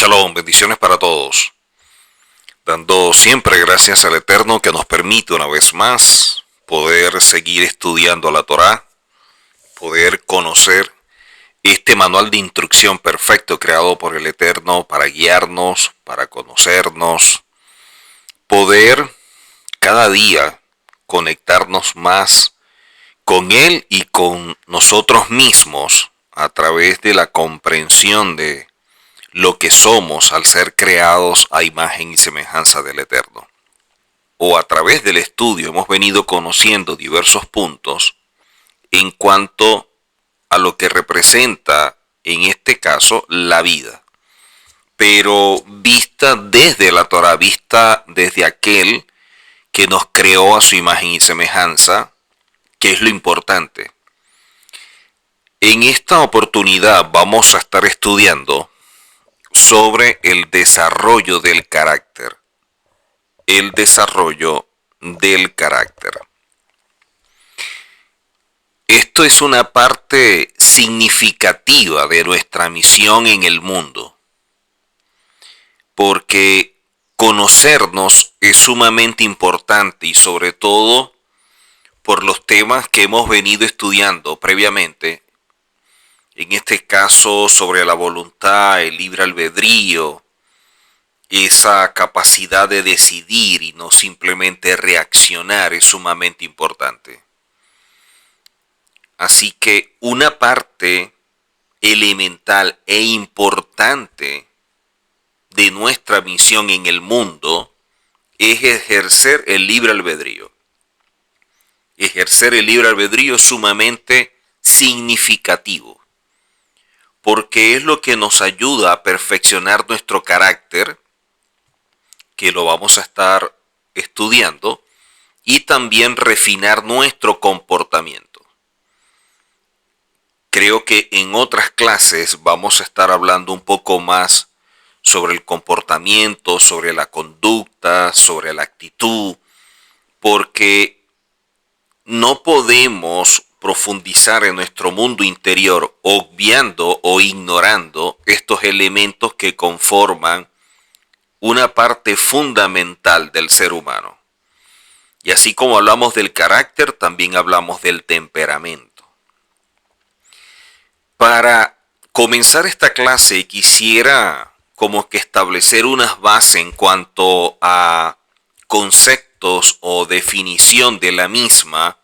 Shalom, bendiciones para todos. Dando siempre gracias al Eterno que nos permite una vez más poder seguir estudiando la Torá, poder conocer este manual de instrucción perfecto creado por el Eterno para guiarnos, para conocernos, poder cada día conectarnos más con Él y con nosotros mismos a través de la comprensión de lo que somos al ser creados a imagen y semejanza del Eterno. O a través del estudio hemos venido conociendo diversos puntos en cuanto a lo que representa, en este caso, la vida. Pero vista desde la Torah, vista desde aquel que nos creó a su imagen y semejanza, que es lo importante. En esta oportunidad vamos a estar estudiando sobre el desarrollo del carácter. El desarrollo del carácter. Esto es una parte significativa de nuestra misión en el mundo, porque conocernos es sumamente importante y sobre todo por los temas que hemos venido estudiando previamente. En este caso, sobre la voluntad, el libre albedrío, esa capacidad de decidir y no simplemente reaccionar es sumamente importante. Así que una parte elemental e importante de nuestra misión en el mundo es ejercer el libre albedrío. Ejercer el libre albedrío es sumamente significativo, porque es lo que nos ayuda a perfeccionar nuestro carácter, que lo vamos a estar estudiando, y también refinar nuestro comportamiento. Creo que en otras clases vamos a estar hablando un poco más sobre el comportamiento, sobre la conducta, sobre la actitud, porque no podemos profundizar en nuestro mundo interior obviando o ignorando estos elementos que conforman una parte fundamental del ser humano. Y así como hablamos del carácter, también hablamos del temperamento. Para comenzar esta clase quisiera como que establecer unas bases en cuanto a conceptos o definición de la misma,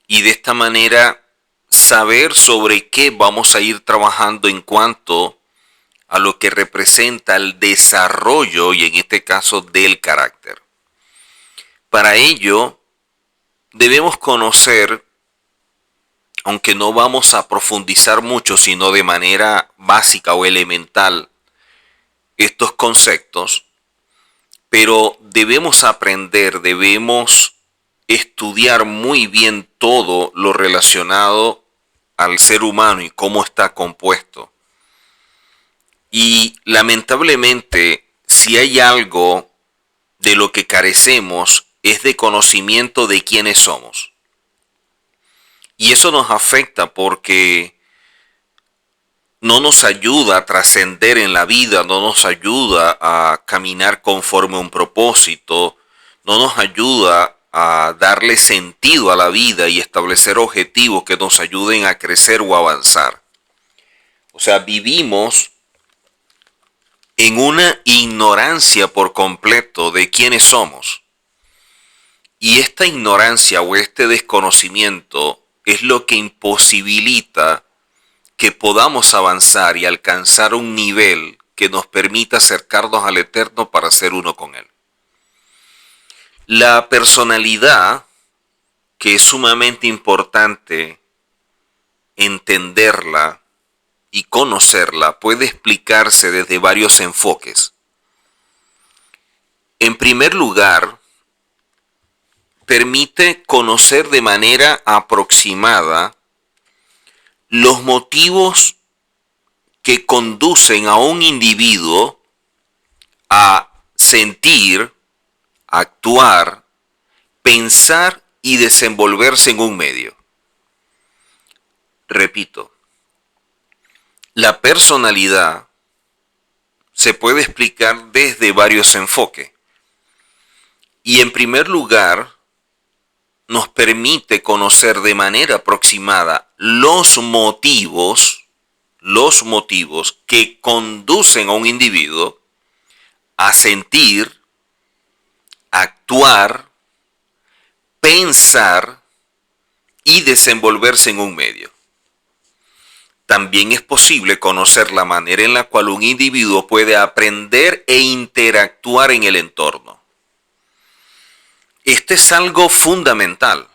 y de esta manera saber sobre qué vamos a ir trabajando en cuanto a lo que representa el desarrollo y en este caso del carácter. Para ello debemos conocer, aunque no vamos a profundizar mucho, sino de manera básica o elemental, estos conceptos, pero debemos aprender, debemos estudiar muy bien todo lo relacionado al ser humano y cómo está compuesto. Y lamentablemente, si hay algo de lo que carecemos, es de conocimiento de quiénes somos. Y eso nos afecta porque no nos ayuda a trascender en la vida, no nos ayuda a caminar conforme a un propósito, no nos ayuda a darle sentido a la vida y establecer objetivos que nos ayuden a crecer o avanzar. O sea, vivimos en una ignorancia por completo de quiénes somos. Y esta ignorancia o este desconocimiento es lo que imposibilita que podamos avanzar y alcanzar un nivel que nos permita acercarnos al Eterno para ser uno con Él. La personalidad, que es sumamente importante entenderla y conocerla, puede explicarse desde varios enfoques. En primer lugar, permite conocer de manera aproximada los motivos que conducen a un individuo a sentir, actuar, pensar y desenvolverse en un medio. Repito, la personalidad se puede explicar desde varios enfoques. Y en primer lugar, nos permite conocer de manera aproximada los motivos que conducen a un individuo a sentir, actuar, pensar y desenvolverse en un medio. También es posible conocer la manera en la cual un individuo puede aprender e interactuar en el entorno. Este es algo fundamental,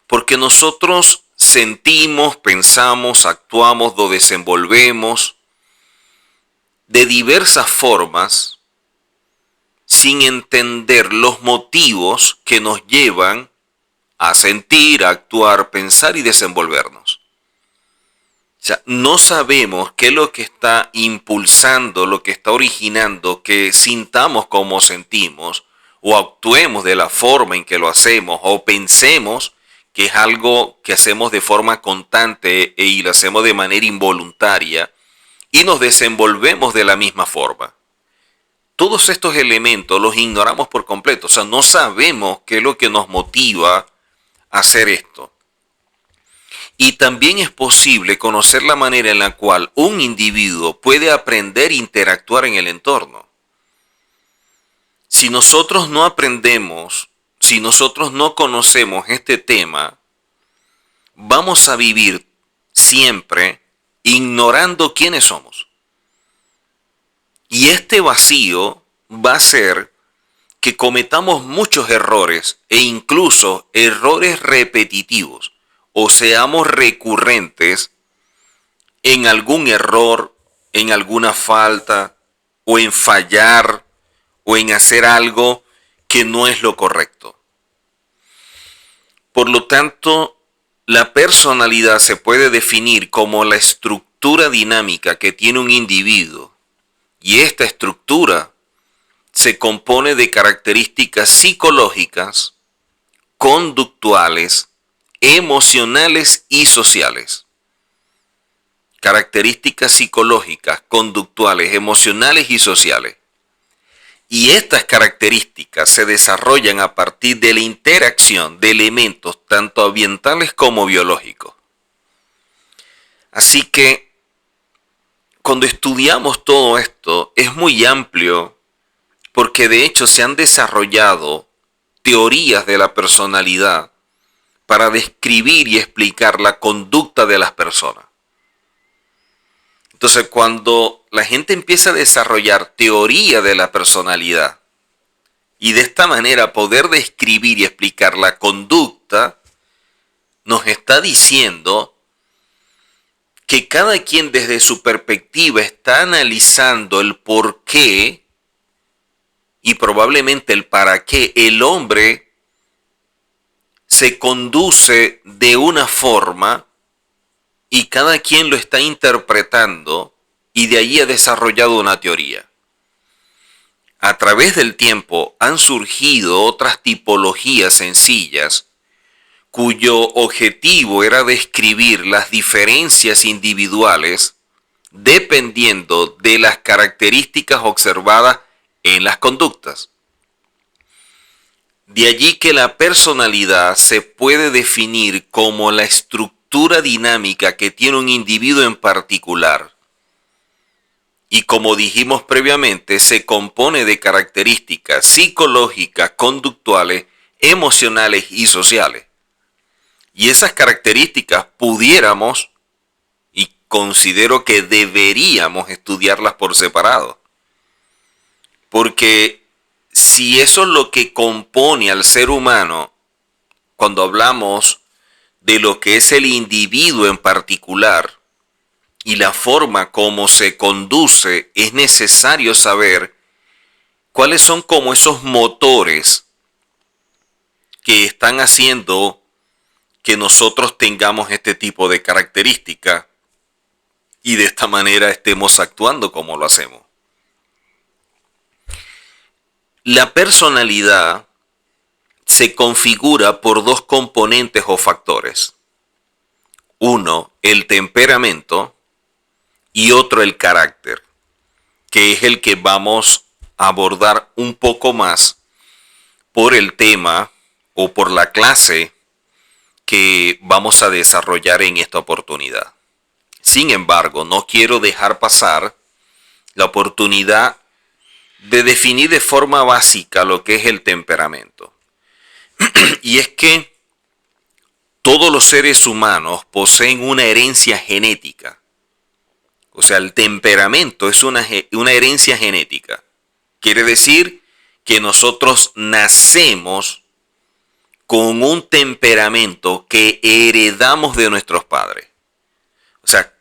porque nosotros sentimos, pensamos, actuamos, nos desenvolvemos de diversas formas sin entender los motivos que nos llevan a sentir, a actuar, pensar y desenvolvernos. O sea, no sabemos qué es lo que está impulsando, lo que está originando que sintamos como sentimos, o actuemos de la forma en que lo hacemos, o pensemos que es algo que hacemos de forma constante y lo hacemos de manera involuntaria, y nos desenvolvemos de la misma forma. Todos estos elementos los ignoramos por completo, o sea, no sabemos qué es lo que nos motiva a hacer esto. Y también es posible conocer la manera en la cual un individuo puede aprender e interactuar en el entorno. Si nosotros no aprendemos, si nosotros no conocemos este tema, vamos a vivir siempre ignorando quiénes somos. Y este vacío va a hacer que cometamos muchos errores e incluso errores repetitivos, o seamos recurrentes en algún error, en alguna falta, o en fallar, o en hacer algo que no es lo correcto. Por lo tanto, la personalidad se puede definir como la estructura dinámica que tiene un individuo, y esta estructura se compone de características psicológicas, conductuales, emocionales y sociales. Características psicológicas, conductuales, emocionales y sociales. Y estas características se desarrollan a partir de la interacción de elementos tanto ambientales como biológicos. Así que cuando estudiamos todo esto es muy amplio, porque de hecho se han desarrollado teorías de la personalidad para describir y explicar la conducta de las personas. Entonces, cuando la gente empieza a desarrollar teoría de la personalidad y de esta manera poder describir y explicar la conducta, nos está diciendo que cada quien desde su perspectiva está analizando el por qué y probablemente el para qué el hombre se conduce de una forma, y cada quien lo está interpretando y de allí ha desarrollado una teoría. A través del tiempo han surgido otras tipologías sencillas cuyo objetivo era describir las diferencias individuales dependiendo de las características observadas en las conductas. De allí que la personalidad se puede definir como la estructura dinámica que tiene un individuo en particular. Y como dijimos previamente, se compone de características psicológicas, conductuales, emocionales y sociales. Y esas características pudiéramos, y considero que deberíamos estudiarlas por separado. Porque si eso es lo que compone al ser humano, cuando hablamos de lo que es el individuo en particular y la forma como se conduce, es necesario saber cuáles son como esos motores que están haciendo que nosotros tengamos este tipo de características y de esta manera estemos actuando como lo hacemos. La personalidad se configura por dos componentes o factores. Uno, el temperamento, y otro, el carácter. que es el que vamos a abordar un poco más por el tema o por la clase que vamos a desarrollar en esta oportunidad. Sin embargo, no quiero dejar pasar la oportunidad de definir de forma básica lo que es el temperamento. Y es que todos los seres humanos poseen una herencia genética. O sea, el temperamento es una herencia genética. Quiere decir que nosotros nacemos con un temperamento que heredamos de nuestros padres. O sea,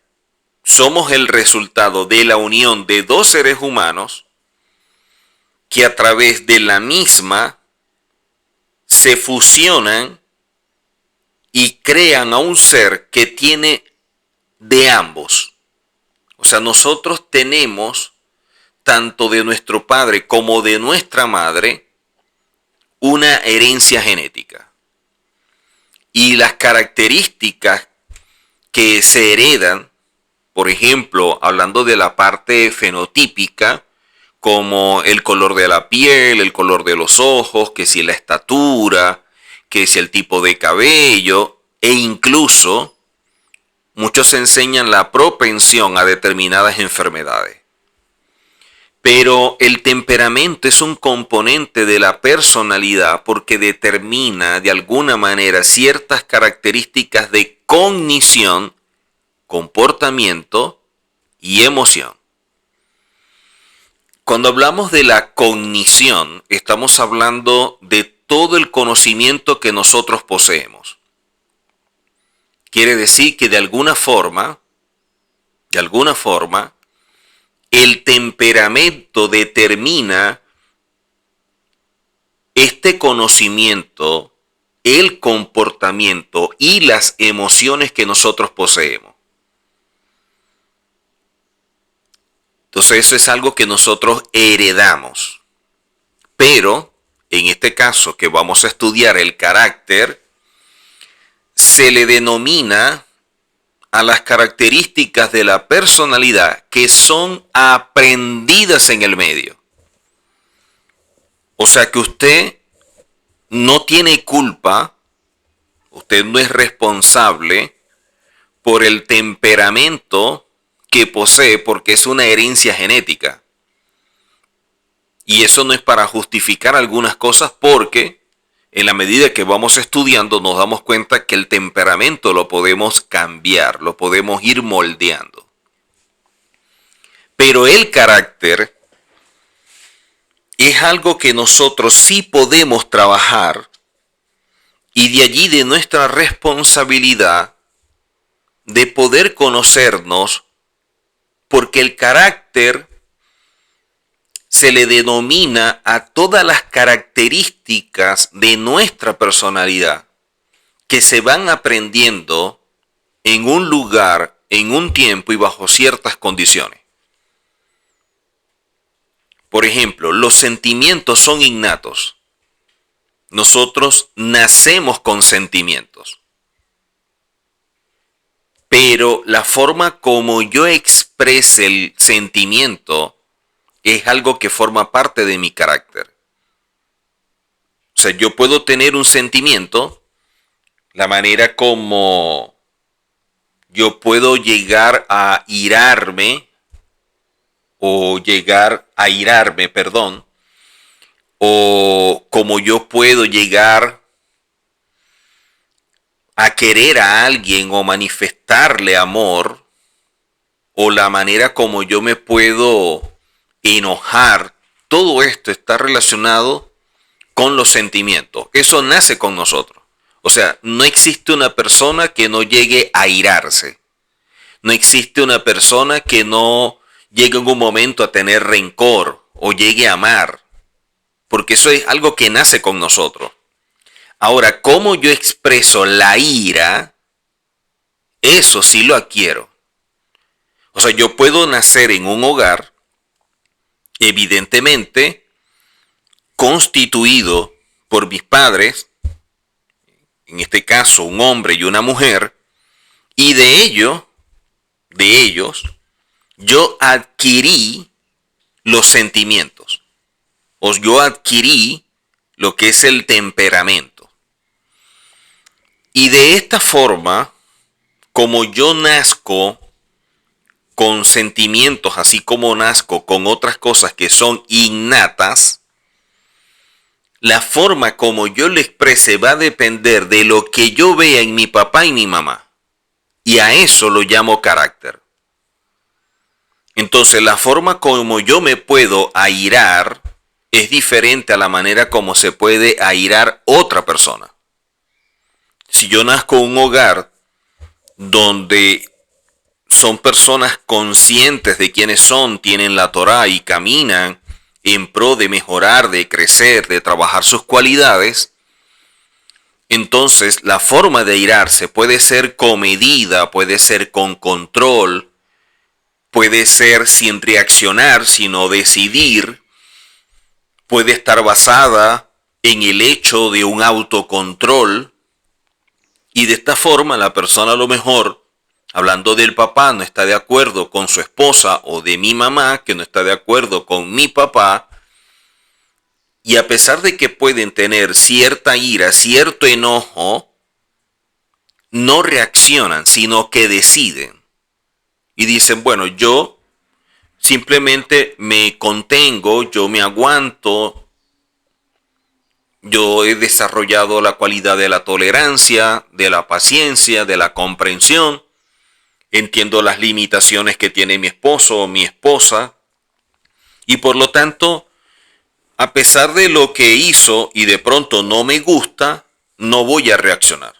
somos el resultado de la unión de dos seres humanos que a través de la misma se fusionan y crean a un ser que tiene de ambos. O sea, nosotros tenemos tanto de nuestro padre como de nuestra madre una herencia genética. Y las características que se heredan, por ejemplo, hablando de la parte fenotípica, como el color de la piel, el color de los ojos, que si la estatura, que si el tipo de cabello, e incluso muchos enseñan la propensión a determinadas enfermedades. Pero el temperamento es un componente de la personalidad porque determina de alguna manera ciertas características de cognición, comportamiento y emoción. Cuando hablamos de la cognición, estamos hablando de todo el conocimiento que nosotros poseemos. Quiere decir que de alguna forma, el temperamento determina este conocimiento, el comportamiento y las emociones que nosotros poseemos. Entonces eso es algo que nosotros heredamos. Pero, en este caso que vamos a estudiar el carácter, se le denomina a las características de la personalidad que son aprendidas en el medio. O sea que usted no tiene culpa, usted no es responsable por el temperamento que posee porque es una herencia genética. Y eso no es para justificar algunas cosas porque en la medida que vamos estudiando nos damos cuenta que el temperamento lo podemos cambiar, lo podemos ir moldeando. Pero el carácter es algo que nosotros sí podemos trabajar y de allí de nuestra responsabilidad de poder conocernos, porque el carácter se le denomina a todas las características de nuestra personalidad que se van aprendiendo en un lugar, en un tiempo y bajo ciertas condiciones. Por ejemplo, los sentimientos son innatos. Nosotros nacemos con sentimientos. Pero la forma como yo exprese el sentimiento es algo que forma parte de mi carácter. O sea, yo puedo tener un sentimiento, la manera como yo puedo llegar a irarme, o como yo puedo llegar a querer a alguien o manifestarle amor, o la manera como yo me puedo enojar, todo esto está relacionado con los sentimientos. Eso nace con nosotros. O sea, no existe una persona que no llegue a irarse. No existe una persona que no llegue en un momento a tener rencor o llegue a amar. Porque eso es algo que nace con nosotros. Ahora, cómo yo expreso la ira, eso sí lo adquiero. O sea, yo puedo nacer en un hogar, evidentemente, constituido por mis padres, en este caso un hombre y una mujer, y de ellos, yo adquirí los sentimientos. O yo adquirí lo que es el temperamento. Y de esta forma, como yo nazco con sentimientos, así como nazco con otras cosas que son innatas, la forma como yo lo exprese va a depender de lo que yo vea en mi papá y mi mamá. Y a eso lo llamo carácter. Entonces, la forma como yo me puedo airar es diferente a la manera como se puede airar otra persona. Si yo nazco en un hogar donde son personas conscientes de quiénes son, tienen la Torá y caminan en pro de mejorar, de crecer, de trabajar sus cualidades, entonces la forma de airarse puede ser comedida, puede ser con control, puede ser sin reaccionar, sino decidir, puede estar basada en el hecho de un autocontrol, y de esta forma la persona a lo mejor, hablando del papá, no está de acuerdo con su esposa, o de mi mamá, que no está de acuerdo con mi papá, y a pesar de que pueden tener cierta ira, cierto enojo, no reaccionan, sino que deciden. Y dicen, bueno, yo simplemente me contengo, yo me aguanto, yo he desarrollado la cualidad de la tolerancia, de la paciencia, de la comprensión. Entiendo las limitaciones que tiene mi esposo o mi esposa. Y por lo tanto, a pesar de lo que hizo y de pronto no me gusta, no voy a reaccionar.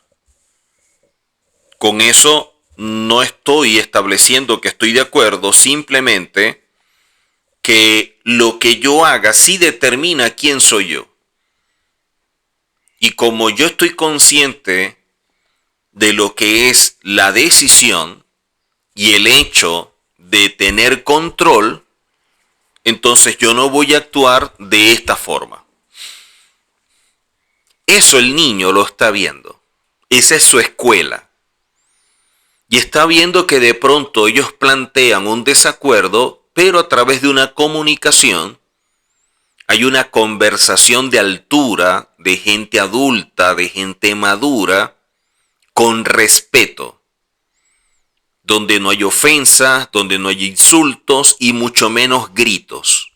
Con eso no estoy estableciendo que estoy de acuerdo, simplemente que lo que yo haga sí determina quién soy yo. Y como yo estoy consciente de lo que es la decisión y el hecho de tener control, entonces yo no voy a actuar de esta forma. Eso el niño lo está viendo. Esa es su escuela. Y está viendo que de pronto ellos plantean un desacuerdo, pero a través de una comunicación, hay una conversación de altura, de gente adulta, de gente madura, con respeto, donde no hay ofensas, donde no hay insultos y mucho menos gritos.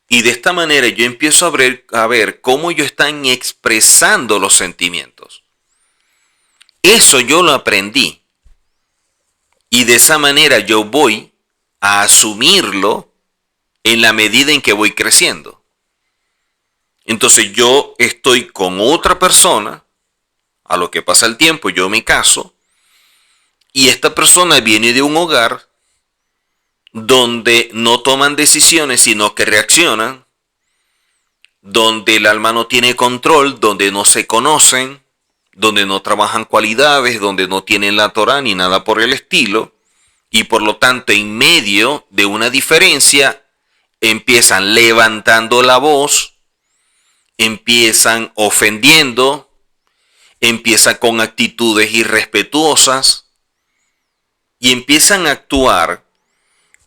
Y de esta manera yo empiezo a ver cómo ellos están expresando los sentimientos. Eso yo lo aprendí. Y de esa manera yo voy a asumirlo en la medida en que voy creciendo. Entonces yo estoy con otra persona, a lo que pasa el tiempo, yo me caso, y esta persona viene de un hogar donde no toman decisiones, sino que reaccionan, donde el alma no tiene control, donde no se conocen, donde no trabajan cualidades, donde no tienen la Torá ni nada por el estilo, y por lo tanto en medio de una diferencia empiezan levantando la voz, empiezan ofendiendo, empiezan con actitudes irrespetuosas y empiezan a actuar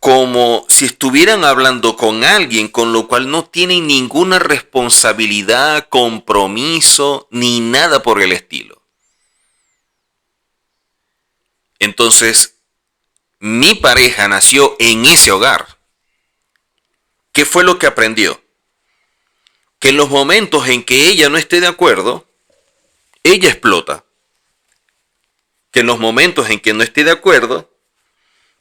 como si estuvieran hablando con alguien con lo cual no tienen ninguna responsabilidad, compromiso, ni nada por el estilo. Entonces, mi pareja nació en ese hogar. ¿Qué fue lo que aprendió? Que en los momentos en que ella no esté de acuerdo, ella explota. Que en los momentos en que no esté de acuerdo,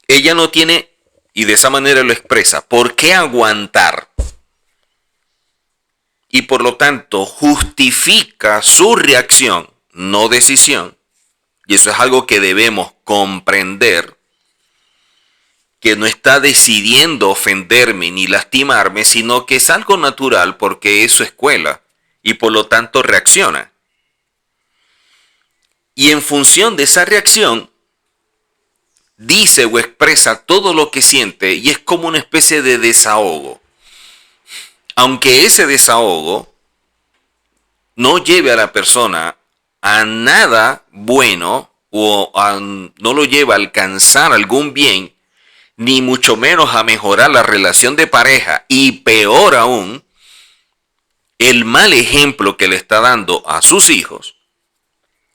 ella no tiene, y de esa manera lo expresa, ¿por qué aguantar? Y por lo tanto justifica su reacción, no decisión. Y eso es algo que debemos comprender, que no está decidiendo ofenderme ni lastimarme, sino que es algo natural porque es su escuela y por lo tanto reacciona. Y en función de esa reacción, dice o expresa todo lo que siente y es como una especie de desahogo. Aunque ese desahogo no lleve a la persona a nada bueno o no lo lleve a alcanzar algún bien, ni mucho menos a mejorar la relación de pareja, y peor aún, el mal ejemplo que le está dando a sus hijos,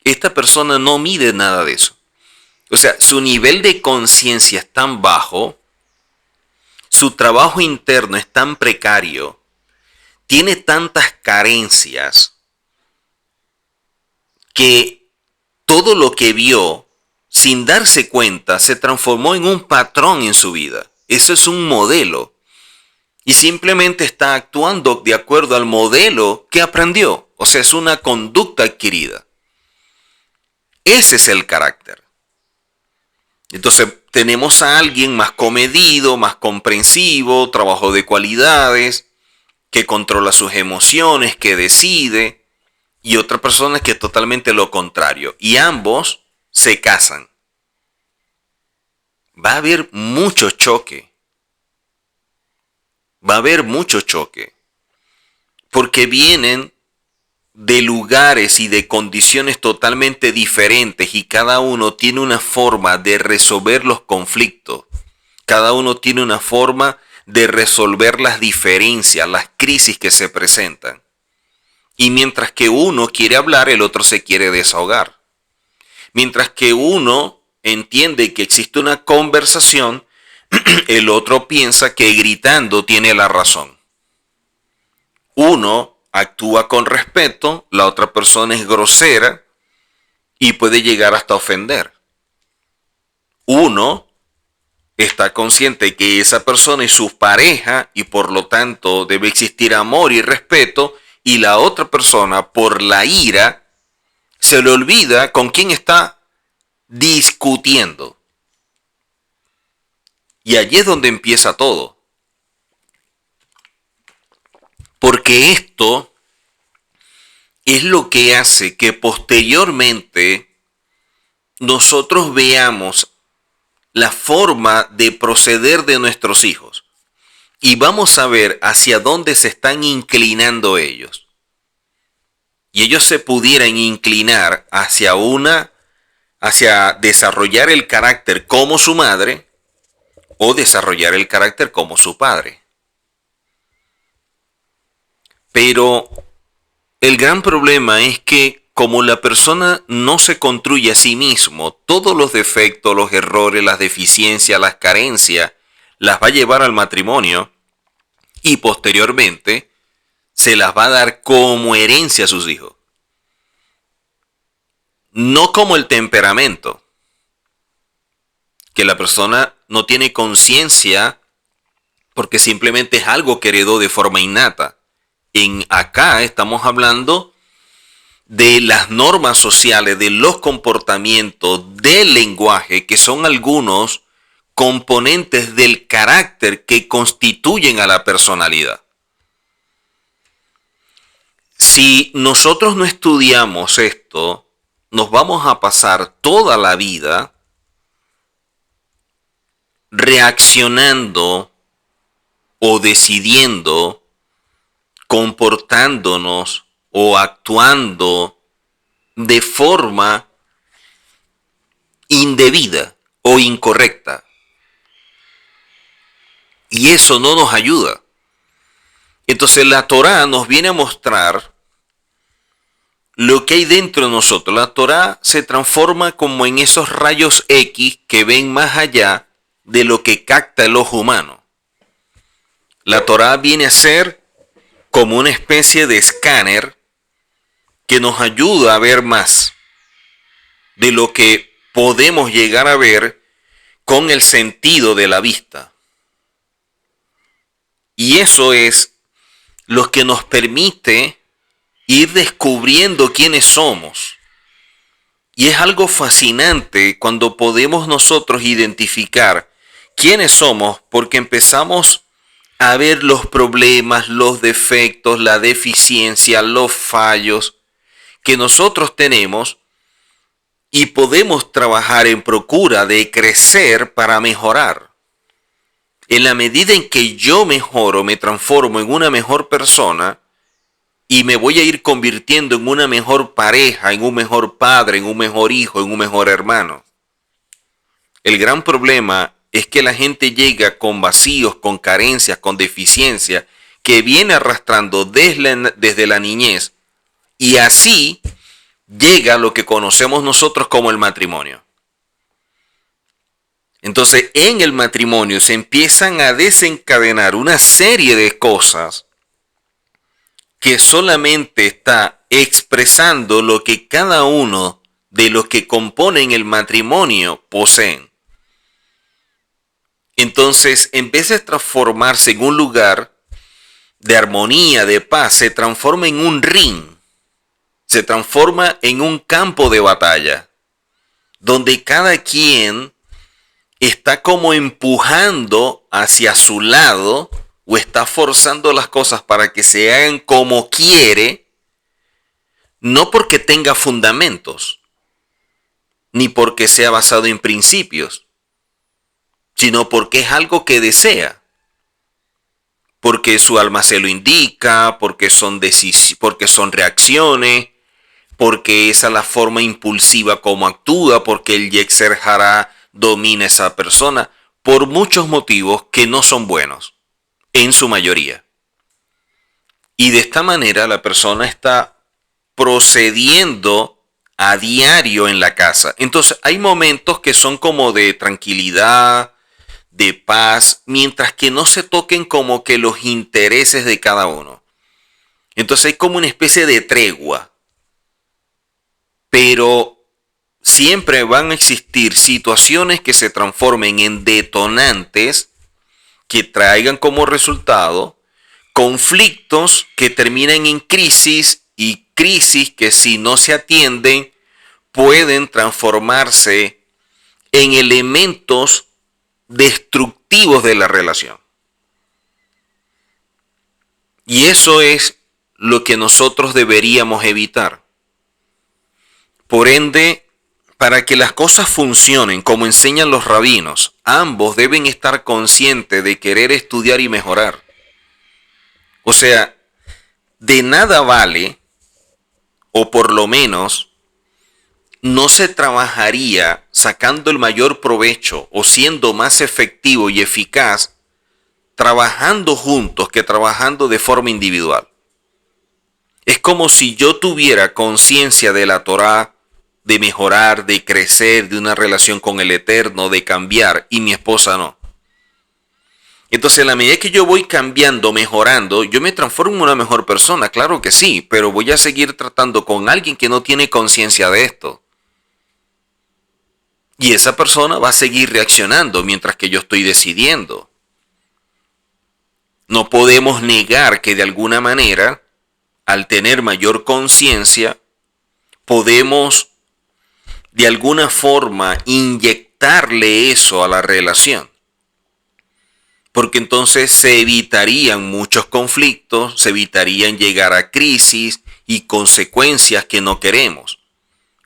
esta persona no mide nada de eso. O sea, su nivel de conciencia es tan bajo, su trabajo interno es tan precario, tiene tantas carencias, que todo lo que vio, sin darse cuenta, se transformó en un patrón en su vida. Eso es un modelo. Y simplemente está actuando de acuerdo al modelo que aprendió. O sea, es una conducta adquirida. Ese es el carácter. Entonces tenemos a alguien más comedido, más comprensivo, trabajo de cualidades, que controla sus emociones, que decide, y otra persona que es totalmente lo contrario. Y ambos se casan. Va a haber mucho choque. Va a haber mucho choque. Porque vienen de lugares y de condiciones totalmente diferentes y cada uno tiene una forma de resolver los conflictos. Cada uno tiene una forma de resolver las diferencias, las crisis que se presentan. Y mientras que uno quiere hablar, el otro se quiere desahogar. Mientras que uno entiende que existe una conversación, el otro piensa que gritando tiene la razón. Uno actúa con respeto, la otra persona es grosera y puede llegar hasta ofender. Uno está consciente que esa persona es su pareja y por lo tanto debe existir amor y respeto, y la otra persona, por la ira, se le olvida con quién está discutiendo. Y allí es donde empieza todo. Porque esto es lo que hace que posteriormente nosotros veamos la forma de proceder de nuestros hijos. Y vamos a ver hacia dónde se están inclinando ellos. Y ellos se pudieran inclinar hacia desarrollar el carácter como su madre o desarrollar el carácter como su padre. Pero el gran problema es que como la persona no se construye a sí mismo, todos los defectos, los errores, las deficiencias, las carencias, las va a llevar al matrimonio y posteriormente se las va a dar como herencia a sus hijos. No como el temperamento, que la persona no tiene conciencia porque simplemente es algo que heredó de forma innata. Acá estamos hablando de las normas sociales, de los comportamientos, del lenguaje, que son algunos componentes del carácter que constituyen a la personalidad. Si nosotros no estudiamos esto, nos vamos a pasar toda la vida reaccionando o decidiendo, comportándonos o actuando de forma indebida o incorrecta. Y eso no nos ayuda. Entonces la Torá nos viene a mostrar lo que hay dentro de nosotros. La Torá se transforma como en esos rayos X que ven más allá de lo que capta el ojo humano. La Torá viene a ser como una especie de escáner que nos ayuda a ver más de lo que podemos llegar a ver con el sentido de la vista. Y eso es lo que nos permite ir descubriendo quiénes somos. Y es algo fascinante cuando podemos nosotros identificar quiénes somos, porque empezamos a ver los problemas, los defectos, la deficiencia, los fallos que nosotros tenemos y podemos trabajar en procura de crecer para mejorar. En la medida en que yo mejoro, me transformo en una mejor persona y me voy a ir convirtiendo en una mejor pareja, en un mejor padre, en un mejor hijo, en un mejor hermano. El gran problema es que la gente llega con vacíos, con carencias, con deficiencias, que viene arrastrando desde la niñez, y así llega lo que conocemos nosotros como el matrimonio. Entonces, en el matrimonio se empiezan a desencadenar una serie de cosas que solamente está expresando lo que cada uno de los que componen el matrimonio poseen. Entonces, en vez de transformarse en un lugar de armonía, de paz, se transforma en un ring, se transforma en un campo de batalla, donde cada quien está como empujando hacia su lado o está forzando las cosas para que se hagan como quiere, no porque tenga fundamentos, ni porque sea basado en principios, sino porque es algo que desea, porque su alma se lo indica, porque son reacciones, porque esa es la forma impulsiva como actúa, porque el Yetzer Hará domina a esa persona, por muchos motivos que no son buenos, en su mayoría. Y de esta manera la persona está procediendo a diario en la casa. Entonces hay momentos que son como de tranquilidad, de paz, mientras que no se toquen como que los intereses de cada uno. Entonces hay como una especie de tregua. Pero siempre van a existir situaciones que se transformen en detonantes que traigan como resultado conflictos que terminan en crisis, y crisis que si no se atienden pueden transformarse en elementos destructivos de la relación. Y eso es lo que nosotros deberíamos evitar. Por ende, para que las cosas funcionen como enseñan los rabinos, ambos deben estar conscientes de querer estudiar y mejorar. O sea, de nada vale, o por lo menos no se trabajaría sacando el mayor provecho o siendo más efectivo y eficaz trabajando juntos que trabajando de forma individual. Es como si yo tuviera conciencia de la Torá, de mejorar, de crecer, de una relación con el Eterno, de cambiar, y mi esposa no. Entonces, en la medida que yo voy cambiando, mejorando, yo me transformo en una mejor persona, claro que sí, pero voy a seguir tratando con alguien que no tiene conciencia de esto. Y esa persona va a seguir reaccionando mientras que yo estoy decidiendo. No podemos negar que de alguna manera, al tener mayor conciencia, podemos de alguna forma inyectarle eso a la relación. Porque entonces se evitarían muchos conflictos, se evitarían llegar a crisis y consecuencias que no queremos.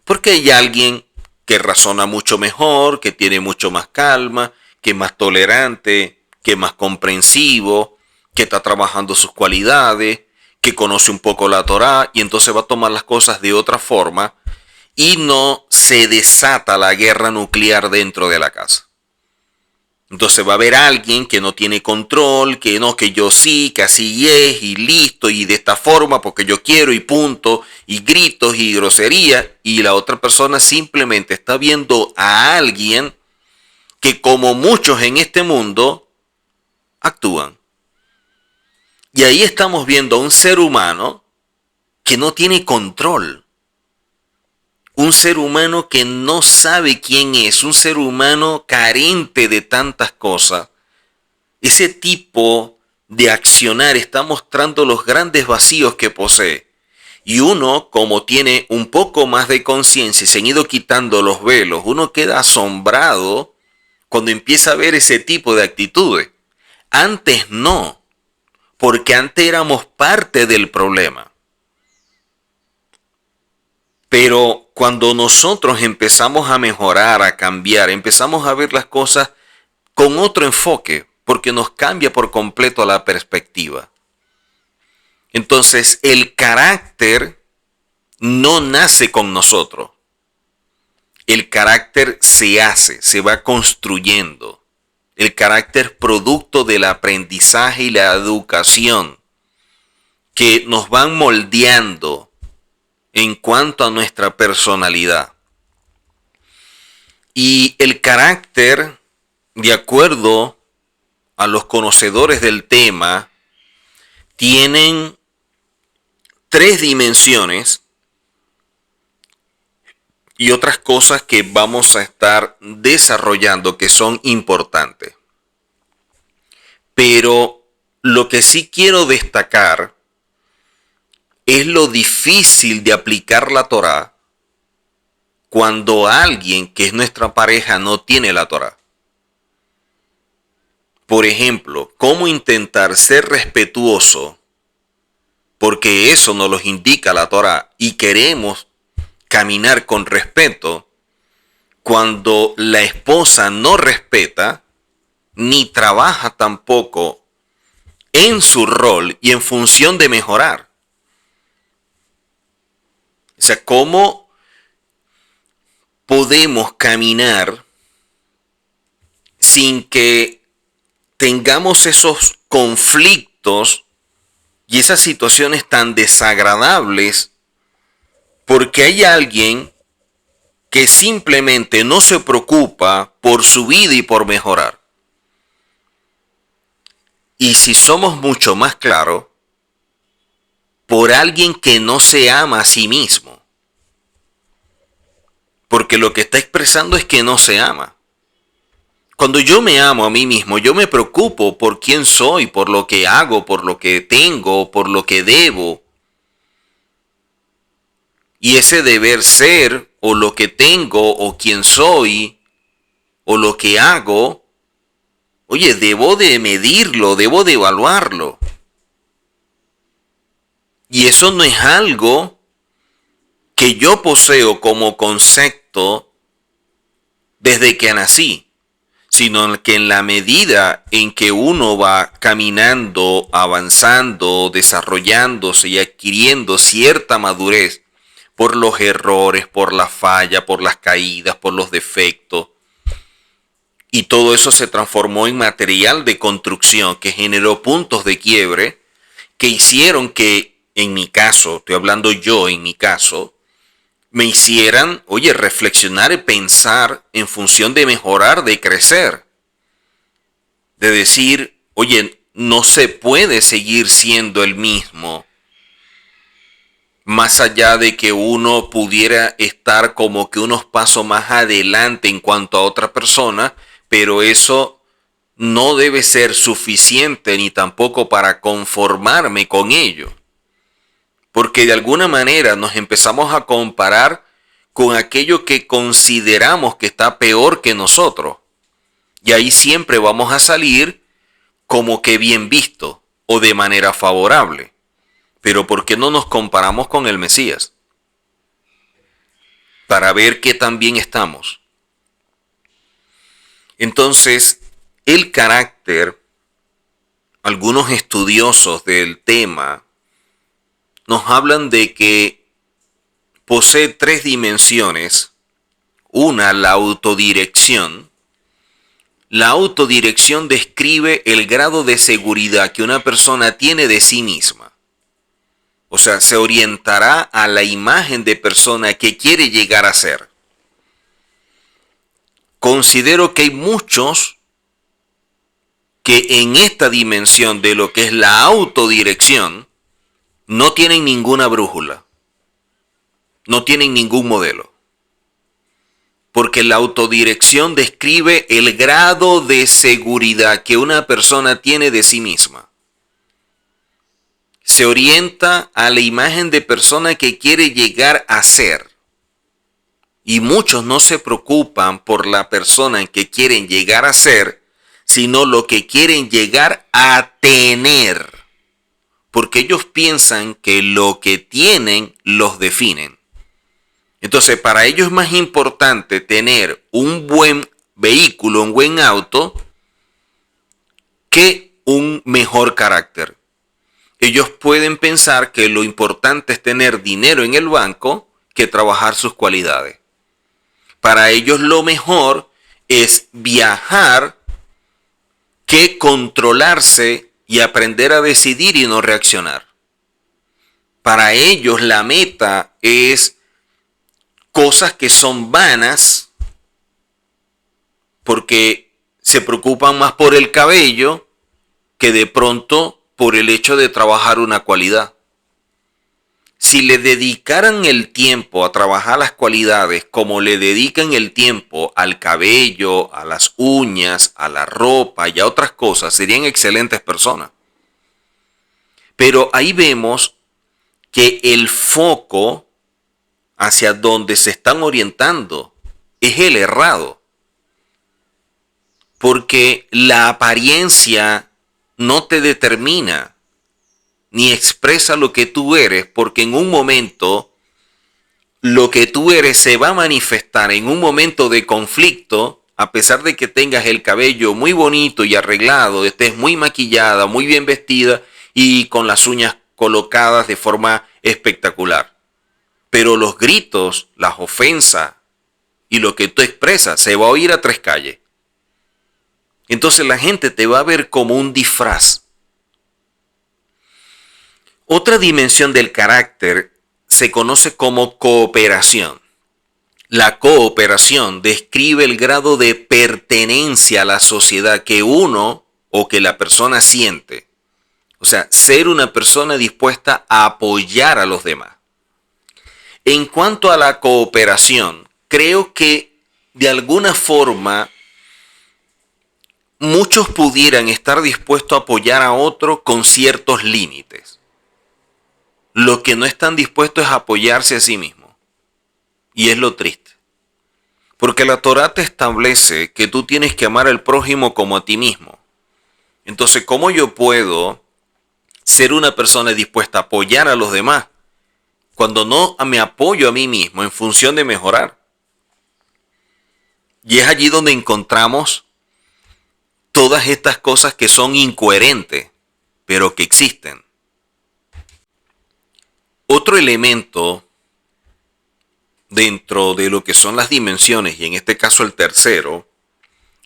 Porque hay alguien que razona mucho mejor, que tiene mucho más calma, que es más tolerante, que es más comprensivo, que está trabajando sus cualidades, que conoce un poco la Torá, y entonces va a tomar las cosas de otra forma y no se desata la guerra nuclear dentro de la casa. Entonces va a haber alguien que no tiene control, que no, que yo sí, que así es, y listo, y de esta forma, porque yo quiero, y punto, y gritos, y grosería, y la otra persona simplemente está viendo a alguien que, como muchos en este mundo, actúan. Y ahí estamos viendo a un ser humano que no tiene control. Un ser humano que no sabe quién es, un ser humano carente de tantas cosas. Ese tipo de accionar está mostrando los grandes vacíos que posee. Y uno, como tiene un poco más de conciencia y se han ido quitando los velos, uno queda asombrado cuando empieza a ver ese tipo de actitudes. Antes no, porque antes éramos parte del problema. Pero cuando nosotros empezamos a mejorar, a cambiar, empezamos a ver las cosas con otro enfoque, porque nos cambia por completo la perspectiva. Entonces, el carácter no nace con nosotros. El carácter se hace, se va construyendo. el carácter producto del aprendizaje y la educación que nos van moldeando en cuanto a nuestra personalidad. Y el carácter, de acuerdo a los conocedores del tema, tienen 3 dimensiones y otras cosas que vamos a estar desarrollando que son importantes. Pero lo que sí quiero destacar es lo difícil de aplicar la Torá cuando alguien que es nuestra pareja no tiene la Torá. Por ejemplo, ¿cómo intentar ser respetuoso? Porque eso nos lo indica la Torá y queremos caminar con respeto cuando la esposa no respeta ni trabaja tampoco en su rol y en función de mejorar. O sea, ¿cómo podemos caminar sin que tengamos esos conflictos y esas situaciones tan desagradables porque hay alguien que simplemente no se preocupa por su vida y por mejorar? Y si somos mucho más claros, por alguien que no se ama a sí mismo. Porque lo que está expresando es que no se ama. Cuando yo me amo a mí mismo, yo me preocupo por quién soy, por lo que hago, por lo que tengo, por lo que debo. Y ese deber ser, o lo que tengo, o quién soy, o lo que hago, oye, debo de medirlo, debo de evaluarlo. Y eso no es algo que yo poseo como concepto desde que nací, sino que en la medida en que uno va caminando, avanzando, desarrollándose y adquiriendo cierta madurez por los errores, por la falla, por las caídas, por los defectos, y todo eso se transformó en material de construcción que generó puntos de quiebre que hicieron que, en mi caso, estoy hablando yo en mi caso, me hicieran, oye, reflexionar y pensar en función de mejorar, de crecer. De decir, oye, no se puede seguir siendo el mismo. Más allá de que uno pudiera estar como que unos pasos más adelante en cuanto a otra persona, pero eso no debe ser suficiente ni tampoco para conformarme con ello. Porque de alguna manera nos empezamos a comparar con aquello que consideramos que está peor que nosotros. Y ahí siempre vamos a salir como que bien visto o de manera favorable. Pero ¿por qué no nos comparamos con el Mesías? Para ver qué tan bien estamos. Entonces, el carácter, algunos estudiosos del tema nos hablan de que posee 3 dimensiones. Una, la autodirección. La autodirección describe el grado de seguridad que una persona tiene de sí misma. O sea, se orientará a la imagen de persona que quiere llegar a ser. Considero que hay muchos que en esta dimensión de lo que es la autodirección no tienen ninguna brújula, no tienen ningún modelo. Porque la autodirección describe el grado de seguridad que una persona tiene de sí misma. Se orienta a la imagen de persona que quiere llegar a ser. Y muchos no se preocupan por la persona en que quieren llegar a ser, sino lo que quieren llegar a tener. Porque ellos piensan que lo que tienen los definen. Entonces, para ellos es más importante tener un buen vehículo, un buen auto, que un mejor carácter. Ellos pueden pensar que lo importante es tener dinero en el banco que trabajar sus cualidades. Para ellos lo mejor es viajar que controlarse y aprender a decidir y no reaccionar. Para ellos la meta es cosas que son vanas porque se preocupan más por el cabello que de pronto por el hecho de trabajar una cualidad. Si le dedicaran el tiempo a trabajar las cualidades como le dedican el tiempo al cabello, a las uñas, a la ropa y a otras cosas, serían excelentes personas. Pero ahí vemos que el foco hacia donde se están orientando es el errado. Porque la apariencia no te determina ni expresa lo que tú eres, porque en un momento lo que tú eres se va a manifestar en un momento de conflicto, a pesar de que tengas el cabello muy bonito y arreglado, estés muy maquillada, muy bien vestida y con las uñas colocadas de forma espectacular. Pero los gritos, las ofensas y lo que tú expresas se va a oír a tres calles. Entonces la gente te va a ver como un disfraz. Otra dimensión del carácter se conoce como cooperación. La cooperación describe el grado de pertenencia a la sociedad que uno o que la persona siente. O sea, ser una persona dispuesta a apoyar a los demás. En cuanto a la cooperación, creo que de alguna forma muchos pudieran estar dispuestos a apoyar a otro con ciertos límites. Lo que no están dispuestos es a apoyarse a sí mismo. Y es lo triste. Porque la Torá te establece que tú tienes que amar al prójimo como a ti mismo. Entonces, ¿cómo yo puedo ser una persona dispuesta a apoyar a los demás cuando no me apoyo a mí mismo en función de mejorar? Y es allí donde encontramos todas estas cosas que son incoherentes, pero que existen. Otro elemento dentro de lo que son las dimensiones, y en este caso el tercero,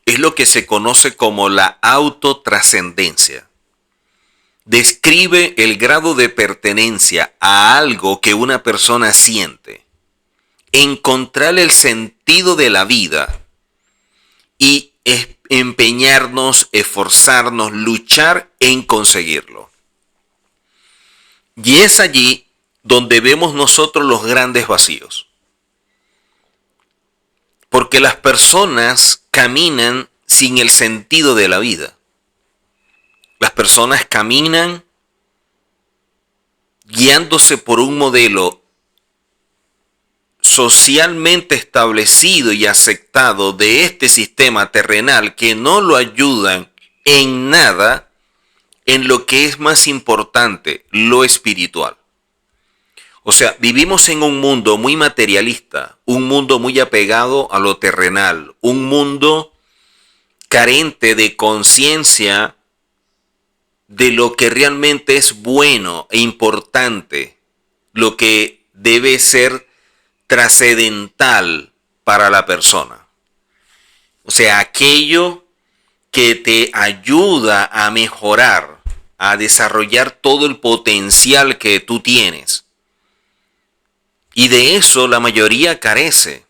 es lo que se conoce como la autotrascendencia. Describe el grado de pertenencia a algo que una persona siente, encontrar el sentido de la vida y empeñarnos, esforzarnos, luchar en conseguirlo. Y es allí donde vemos nosotros los grandes vacíos. Porque las personas caminan sin el sentido de la vida. Las personas caminan guiándose por un modelo socialmente establecido y aceptado de este sistema terrenal que no lo ayudan en nada en lo que es más importante, lo espiritual. O sea, vivimos en un mundo muy materialista, un mundo muy apegado a lo terrenal, un mundo carente de conciencia de lo que realmente es bueno e importante, lo que debe ser trascendental para la persona. O sea, aquello que te ayuda a mejorar, a desarrollar todo el potencial que tú tienes. Y de eso la mayoría carece.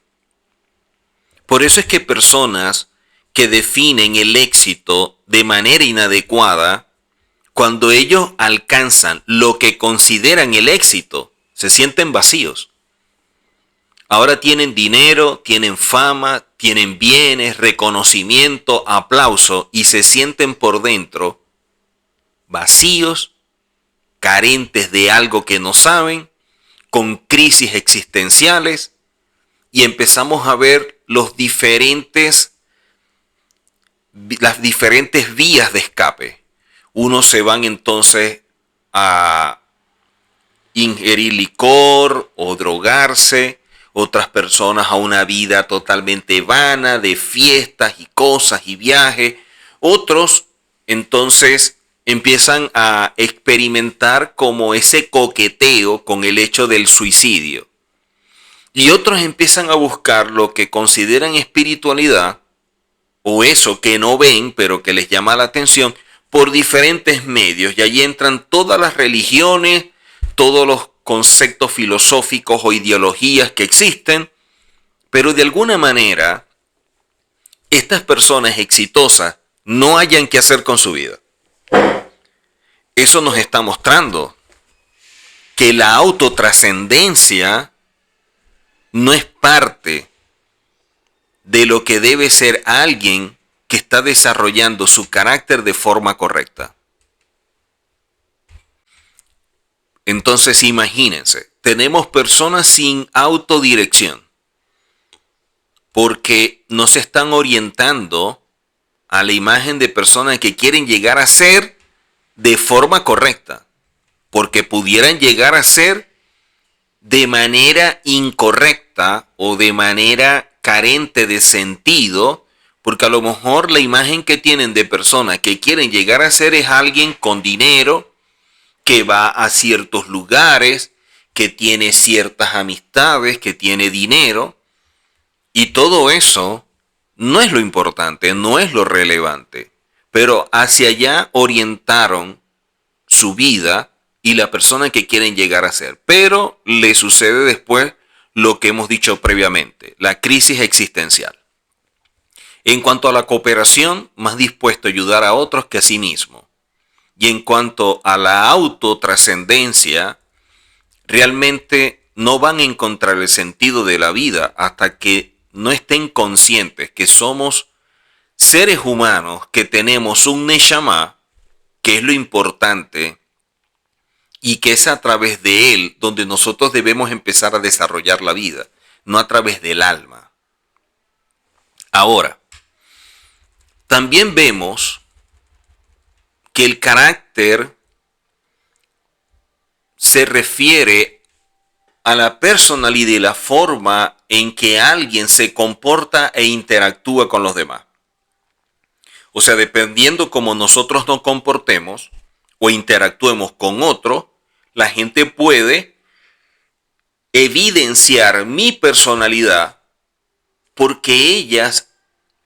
Por eso es que personas que definen el éxito de manera inadecuada, cuando ellos alcanzan lo que consideran el éxito, se sienten vacíos. Ahora tienen dinero, tienen fama, tienen bienes, reconocimiento, aplauso y se sienten por dentro vacíos, carentes de algo que no saben, con crisis existenciales, y empezamos a ver las diferentes vías de escape. Unos se van entonces a ingerir licor o drogarse, otras personas a una vida totalmente vana de fiestas y cosas y viajes, otros entonces empiezan a experimentar como ese coqueteo con el hecho del suicidio. Y otros empiezan a buscar lo que consideran espiritualidad o eso que no ven, pero que les llama la atención, por diferentes medios. Y ahí entran todas las religiones, todos los conceptos filosóficos o ideologías que existen, pero de alguna manera estas personas exitosas no hayan qué hacer con su vida. Eso nos está mostrando que la autotrascendencia no es parte de lo que debe ser alguien que está desarrollando su carácter de forma correcta. Entonces imagínense, tenemos personas sin autodirección porque no se están orientando a la imagen de personas que quieren llegar a ser de forma correcta, porque pudieran llegar a ser de manera incorrecta o de manera carente de sentido, porque a lo mejor la imagen que tienen de personas que quieren llegar a ser es alguien con dinero, que va a ciertos lugares, que tiene ciertas amistades, que tiene dinero, y todo eso no es lo importante, no es lo relevante, pero hacia allá orientaron su vida y la persona que quieren llegar a ser. Pero le sucede después lo que hemos dicho previamente, la crisis existencial. En cuanto a la cooperación, más dispuesto a ayudar a otros que a sí mismo. Y en cuanto a la autotrascendencia, realmente no van a encontrar el sentido de la vida hasta que no estén conscientes que somos seres humanos, que tenemos un Neshama, que es lo importante, y que es a través de él donde nosotros debemos empezar a desarrollar la vida, no a través del alma. Ahora, también vemos que el carácter se refiere a la personalidad y la forma en que alguien se comporta e interactúa con los demás. O sea, dependiendo cómo nosotros nos comportemos o interactuemos con otro, la gente puede evidenciar mi personalidad porque ellas,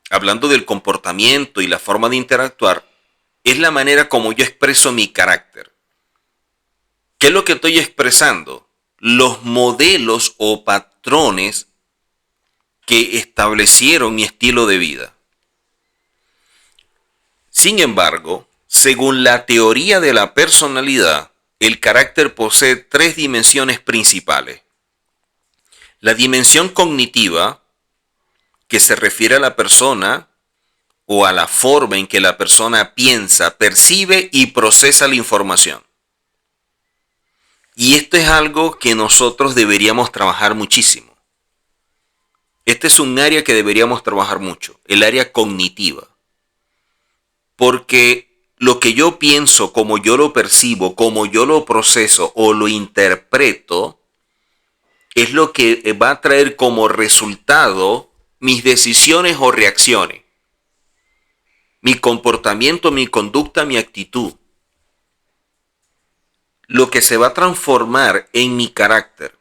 hablando del comportamiento y la forma de interactuar, es la manera como yo expreso mi carácter. ¿Qué es lo que estoy expresando? Los modelos o patrones que establecieron mi estilo de vida. Sin embargo, según la teoría de la personalidad, el carácter posee tres dimensiones principales. La dimensión cognitiva, que se refiere a la persona o a la forma en que la persona piensa, percibe y procesa la información. Y esto es algo que nosotros deberíamos trabajar muchísimo. Este es un área que deberíamos trabajar mucho, el área cognitiva. Porque lo que yo pienso, como yo lo percibo, como yo lo proceso o lo interpreto, es lo que va a traer como resultado mis decisiones o reacciones. Mi comportamiento, mi conducta, mi actitud. Lo que se va a transformar en mi carácter.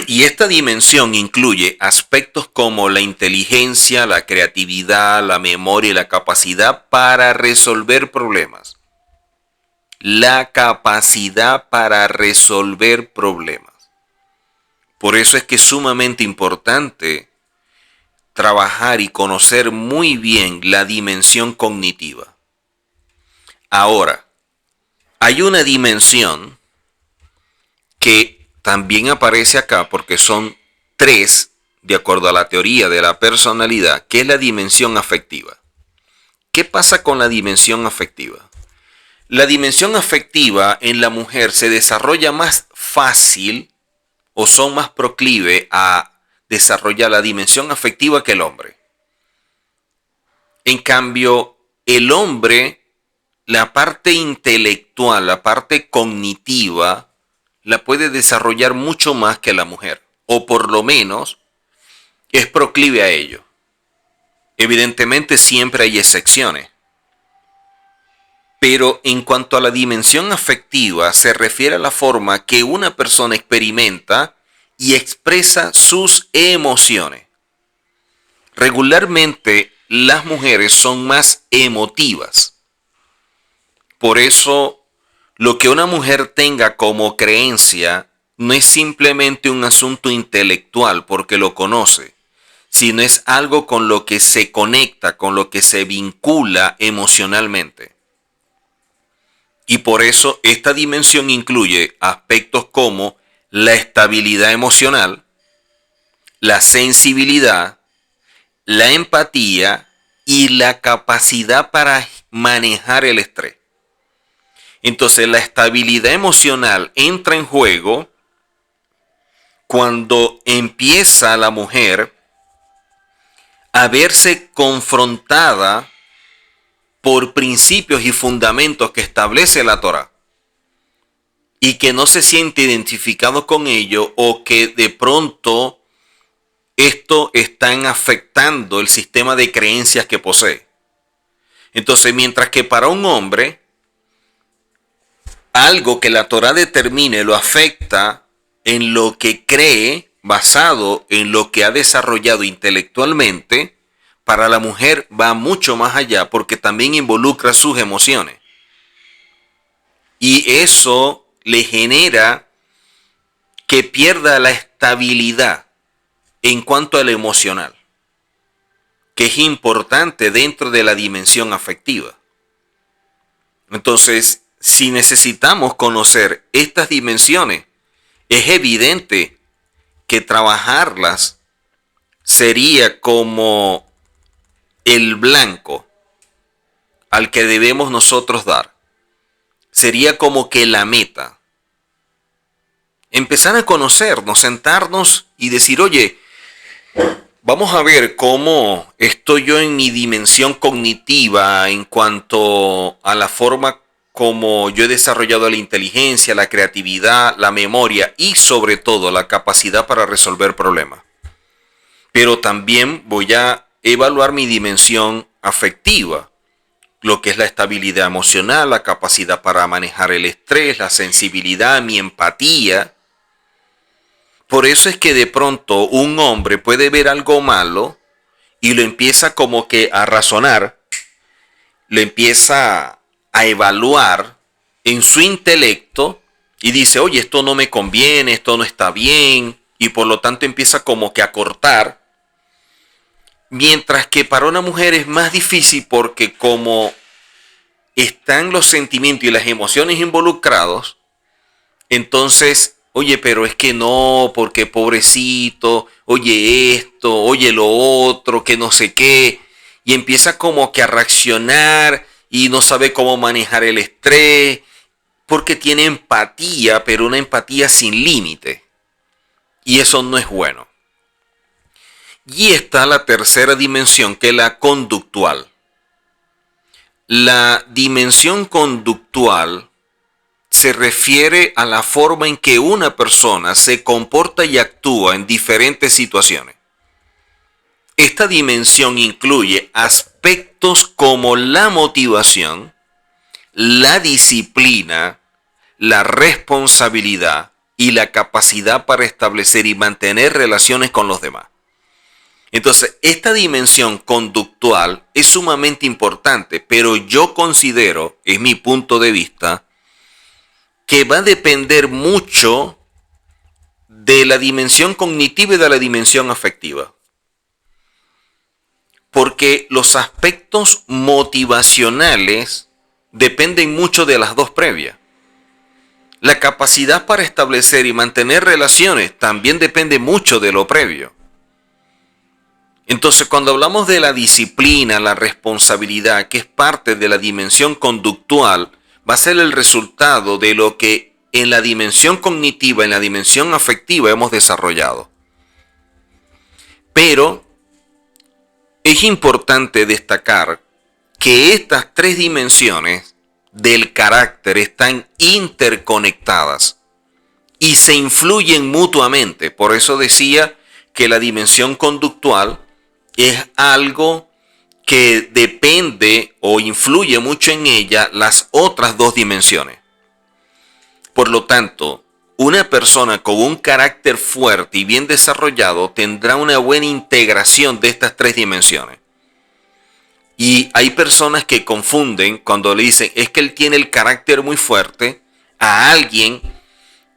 Y esta dimensión incluye aspectos como la inteligencia, la creatividad, la memoria y la capacidad para resolver problemas. La capacidad para resolver problemas. Por eso es que es sumamente importante trabajar y conocer muy bien la dimensión cognitiva. Ahora, hay una dimensión que también aparece acá porque son tres, de acuerdo a la teoría de la personalidad, que es la dimensión afectiva. ¿Qué pasa con la dimensión afectiva? La dimensión afectiva en la mujer se desarrolla más fácil o son más proclive a desarrollar la dimensión afectiva que el hombre. En cambio, el hombre, la parte intelectual, la parte cognitiva, la puede desarrollar mucho más que la mujer, o por lo menos es proclive a ello. Evidentemente siempre hay excepciones, pero en cuanto a la dimensión afectiva se refiere a la forma que una persona experimenta y expresa sus emociones. Regularmente las mujeres son más emotivas. Por eso lo que una mujer tenga como creencia no es simplemente un asunto intelectual porque lo conoce, sino es algo con lo que se conecta, con lo que se vincula emocionalmente. Y por eso esta dimensión incluye aspectos como la estabilidad emocional, la sensibilidad, la empatía y la capacidad para manejar el estrés. Entonces la estabilidad emocional entra en juego cuando empieza la mujer a verse confrontada por principios y fundamentos que establece la Torá y que no se siente identificado con ello, o que de pronto esto está afectando el sistema de creencias que posee. Entonces, mientras que para un hombre algo que la Torá determine lo afecta en lo que cree, basado en lo que ha desarrollado intelectualmente, para la mujer va mucho más allá porque también involucra sus emociones. Y eso le genera que pierda la estabilidad en cuanto a lo emocional, que es importante dentro de la dimensión afectiva. Entonces, si necesitamos conocer estas dimensiones, es evidente que trabajarlas sería como el blanco al que debemos nosotros dar. Sería como que la meta. Empezar a conocernos, sentarnos y decir, oye, vamos a ver cómo estoy yo en mi dimensión cognitiva en cuanto a la forma como yo he desarrollado la inteligencia, la creatividad, la memoria y sobre todo la capacidad para resolver problemas. Pero también voy a evaluar mi dimensión afectiva, lo que es la estabilidad emocional, la capacidad para manejar el estrés, la sensibilidad, mi empatía. Por eso es que de pronto un hombre puede ver algo malo y lo empieza como que a razonar, lo empieza a evaluar en su intelecto y dice, oye, esto no me conviene, esto no está bien, y por lo tanto empieza como que a cortar. Mientras que para una mujer es más difícil porque como están los sentimientos y las emociones involucrados, entonces, oye, pero es que no, porque pobrecito, oye esto, oye lo otro, que no sé qué, y empieza como que a reaccionar y no sabe cómo manejar el estrés, porque tiene empatía, pero una empatía sin límite, y eso no es bueno. Y está la tercera dimensión, que es la conductual. La dimensión conductual se refiere a la forma en que una persona se comporta y actúa en diferentes situaciones. Esta dimensión incluye aspectos como la motivación, la disciplina, la responsabilidad y la capacidad para establecer y mantener relaciones con los demás. Entonces, esta dimensión conductual es sumamente importante, pero yo considero, es mi punto de vista, que va a depender mucho de la dimensión cognitiva y de la dimensión afectiva. Porque los aspectos motivacionales dependen mucho de las dos previas. La capacidad para establecer y mantener relaciones también depende mucho de lo previo. Entonces, cuando hablamos de la disciplina, la responsabilidad, que es parte de la dimensión conductual, va a ser el resultado de lo que en la dimensión cognitiva, en la dimensión afectiva hemos desarrollado. Pero es importante destacar que estas tres dimensiones del carácter están interconectadas y se influyen mutuamente. Por eso decía que la dimensión conductual es algo que depende o influye mucho en ella las otras dos dimensiones. Por lo tanto, una persona con un carácter fuerte y bien desarrollado tendrá una buena integración de estas tres dimensiones. Y hay personas que confunden cuando le dicen, es que él tiene el carácter muy fuerte, a alguien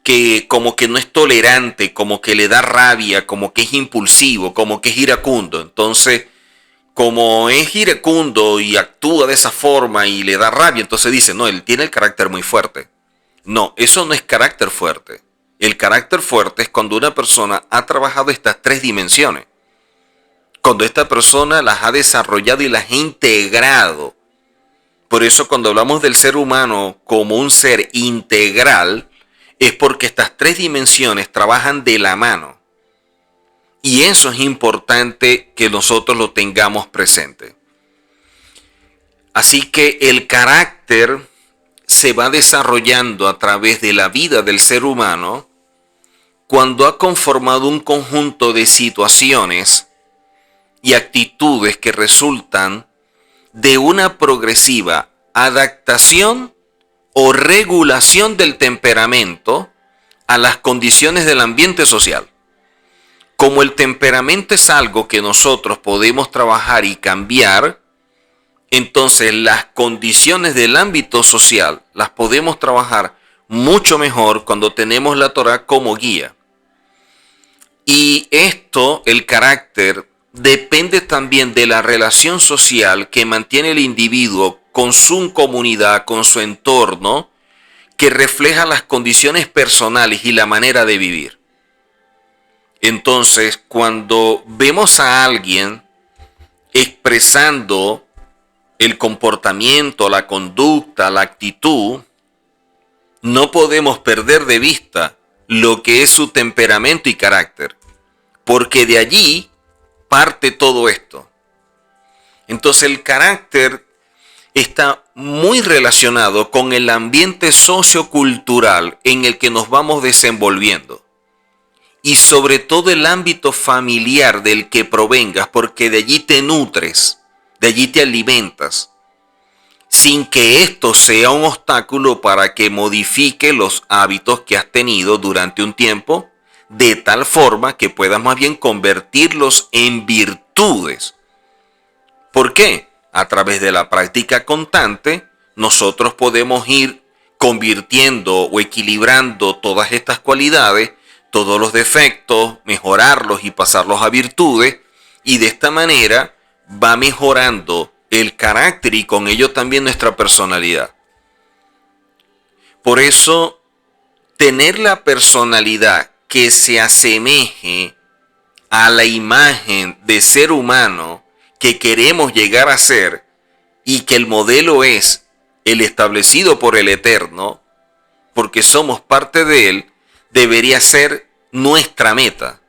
que como que no es tolerante, como que le da rabia, como que es impulsivo, como que es iracundo. Entonces, como es iracundo y actúa de esa forma y le da rabia, entonces dice, no, él tiene el carácter muy fuerte. No, eso no es carácter fuerte. El carácter fuerte es cuando una persona ha trabajado estas tres dimensiones. Cuando esta persona las ha desarrollado y las ha integrado. Por eso cuando hablamos del ser humano como un ser integral, es porque estas tres dimensiones trabajan de la mano. Y eso es importante que nosotros lo tengamos presente. Así que el carácter se va desarrollando a través de la vida del ser humano cuando ha conformado un conjunto de situaciones y actitudes que resultan de una progresiva adaptación o regulación del temperamento a las condiciones del ambiente social. Como el temperamento es algo que nosotros podemos trabajar y cambiar, entonces las condiciones del ámbito social las podemos trabajar mucho mejor cuando tenemos la Torá como guía. Y esto, el carácter, depende también de la relación social que mantiene el individuo con su comunidad, con su entorno, que refleja las condiciones personales y la manera de vivir. Entonces, cuando vemos a alguien expresando el comportamiento, la conducta, la actitud, no podemos perder de vista lo que es su temperamento y carácter, porque de allí parte todo esto. Entonces el carácter está muy relacionado con el ambiente sociocultural en el que nos vamos desenvolviendo. Y sobre todo el ámbito familiar del que provengas, porque de allí te nutres, de allí te alimentas, sin que esto sea un obstáculo para que modifique los hábitos que has tenido durante un tiempo, de tal forma que puedas más bien convertirlos en virtudes. ¿Por qué? A través de la práctica constante, nosotros podemos ir convirtiendo o equilibrando todas estas cualidades, todos los defectos, mejorarlos y pasarlos a virtudes, y de esta manera va mejorando el carácter y con ello también nuestra personalidad. Por eso, tener la personalidad que se asemeje a la imagen de ser humano que queremos llegar a ser y que el modelo es el establecido por el Eterno, porque somos parte de él, debería ser nuestra meta.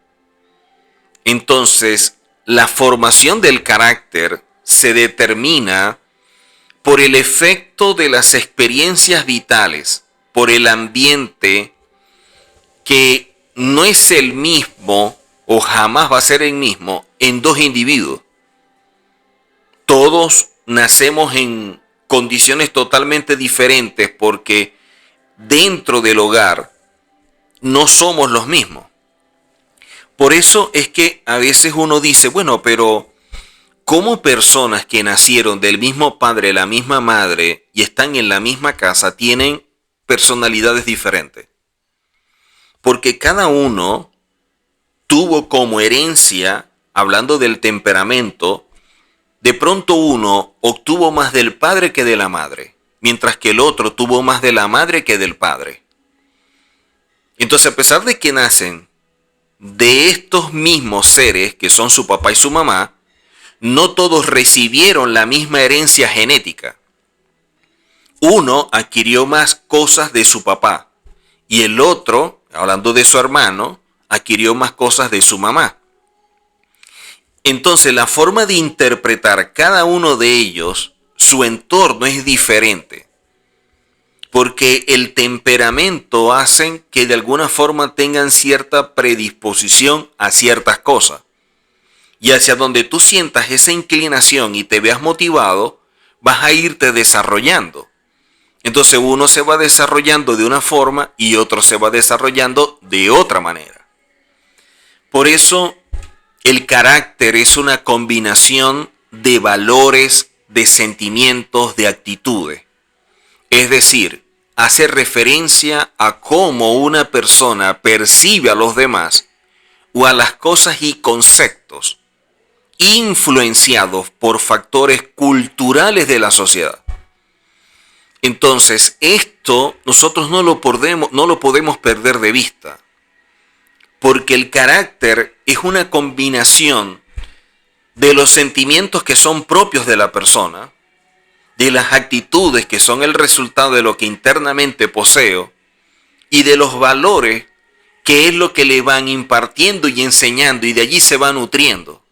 Entonces, la formación del carácter se determina por el efecto de las experiencias vitales, por el ambiente que no es el mismo o jamás va a ser el mismo en dos individuos. Todos nacemos en condiciones totalmente diferentes porque dentro del hogar no somos los mismos. Por eso es que a veces uno dice, bueno, pero ¿cómo personas que nacieron del mismo padre, la misma madre y están en la misma casa tienen personalidades diferentes? Porque cada uno tuvo como herencia, hablando del temperamento, de pronto uno obtuvo más del padre que de la madre, mientras que el otro tuvo más de la madre que del padre. Entonces, a pesar de que nacen de estos mismos seres, que son su papá y su mamá, no todos recibieron la misma herencia genética. Uno adquirió más cosas de su papá y el otro, hablando de su hermano, adquirió más cosas de su mamá. Entonces, la forma de interpretar cada uno de ellos, su entorno es diferente. Porque el temperamento hace que de alguna forma tengan cierta predisposición a ciertas cosas. Y hacia donde tú sientas esa inclinación y te veas motivado, vas a irte desarrollando. Entonces uno se va desarrollando de una forma y otro se va desarrollando de otra manera. Por eso el carácter es una combinación de valores, de sentimientos, de actitudes. Es decir, hace referencia a cómo una persona percibe a los demás o a las cosas y conceptos influenciados por factores culturales de la sociedad. Entonces, esto nosotros no lo podemos perder de vista, porque el carácter es una combinación de los sentimientos que son propios de la persona, de las actitudes que son el resultado de lo que internamente poseo y de los valores que es lo que le van impartiendo y enseñando y de allí se va nutriendo.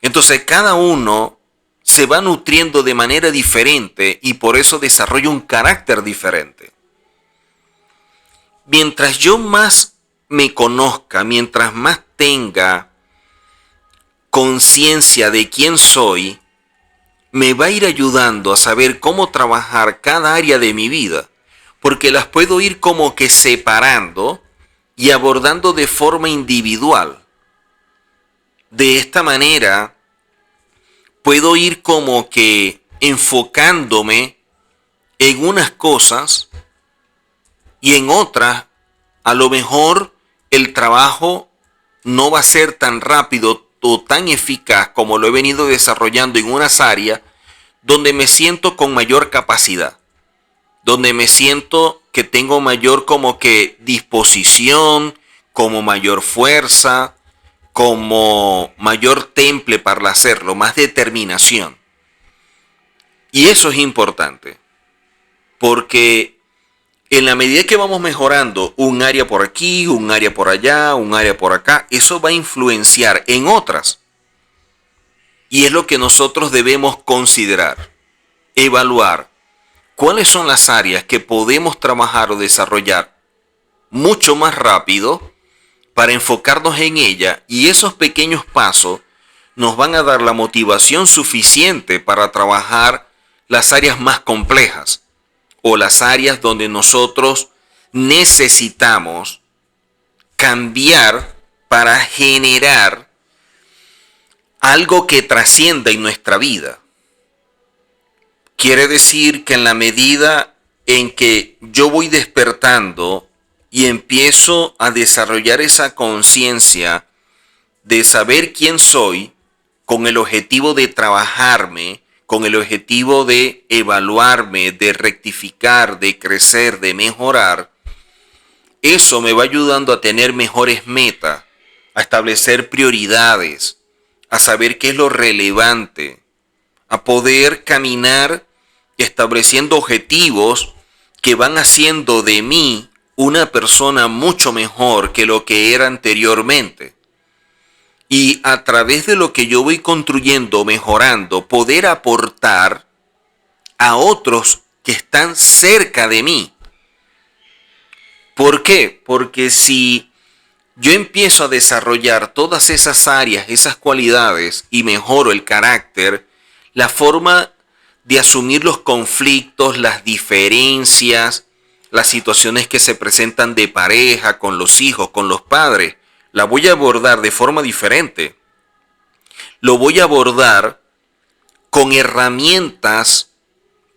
Entonces cada uno se va nutriendo de manera diferente y por eso desarrolla un carácter diferente. Mientras yo más me conozca, mientras más tenga conciencia de quién soy, me va a ir ayudando a saber cómo trabajar cada área de mi vida, porque las puedo ir como que separando y abordando de forma individual. De esta manera, puedo ir como que enfocándome en unas cosas y en otras, a lo mejor el trabajo no va a ser tan rápido o tan eficaz como lo he venido desarrollando en unas áreas donde me siento con mayor capacidad, donde me siento que tengo mayor como que disposición, como mayor fuerza, como mayor temple para hacerlo, más determinación. Y eso es importante, porque en la medida que vamos mejorando un área por aquí, un área por allá, un área por acá, eso va a influenciar en otras. Y es lo que nosotros debemos considerar, evaluar cuáles son las áreas que podemos trabajar o desarrollar mucho más rápido para enfocarnos en ella, y esos pequeños pasos nos van a dar la motivación suficiente para trabajar las áreas más complejas o las áreas donde nosotros necesitamos cambiar para generar algo que trascienda en nuestra vida. Quiere decir que en la medida en que yo voy despertando y empiezo a desarrollar esa conciencia de saber quién soy, con el objetivo de trabajarme, con el objetivo de evaluarme, de rectificar, de crecer, de mejorar, eso me va ayudando a tener mejores metas, a establecer prioridades, a saber qué es lo relevante, a poder caminar estableciendo objetivos que van haciendo de mí una persona mucho mejor que lo que era anteriormente. Y a través de lo que yo voy construyendo, mejorando, poder aportar a otros que están cerca de mí. ¿Por qué? Porque si yo empiezo a desarrollar todas esas áreas, esas cualidades y mejoro el carácter, la forma de asumir los conflictos, las diferencias, las situaciones que se presentan de pareja, con los hijos, con los padres, la voy a abordar de forma diferente. Lo voy a abordar con herramientas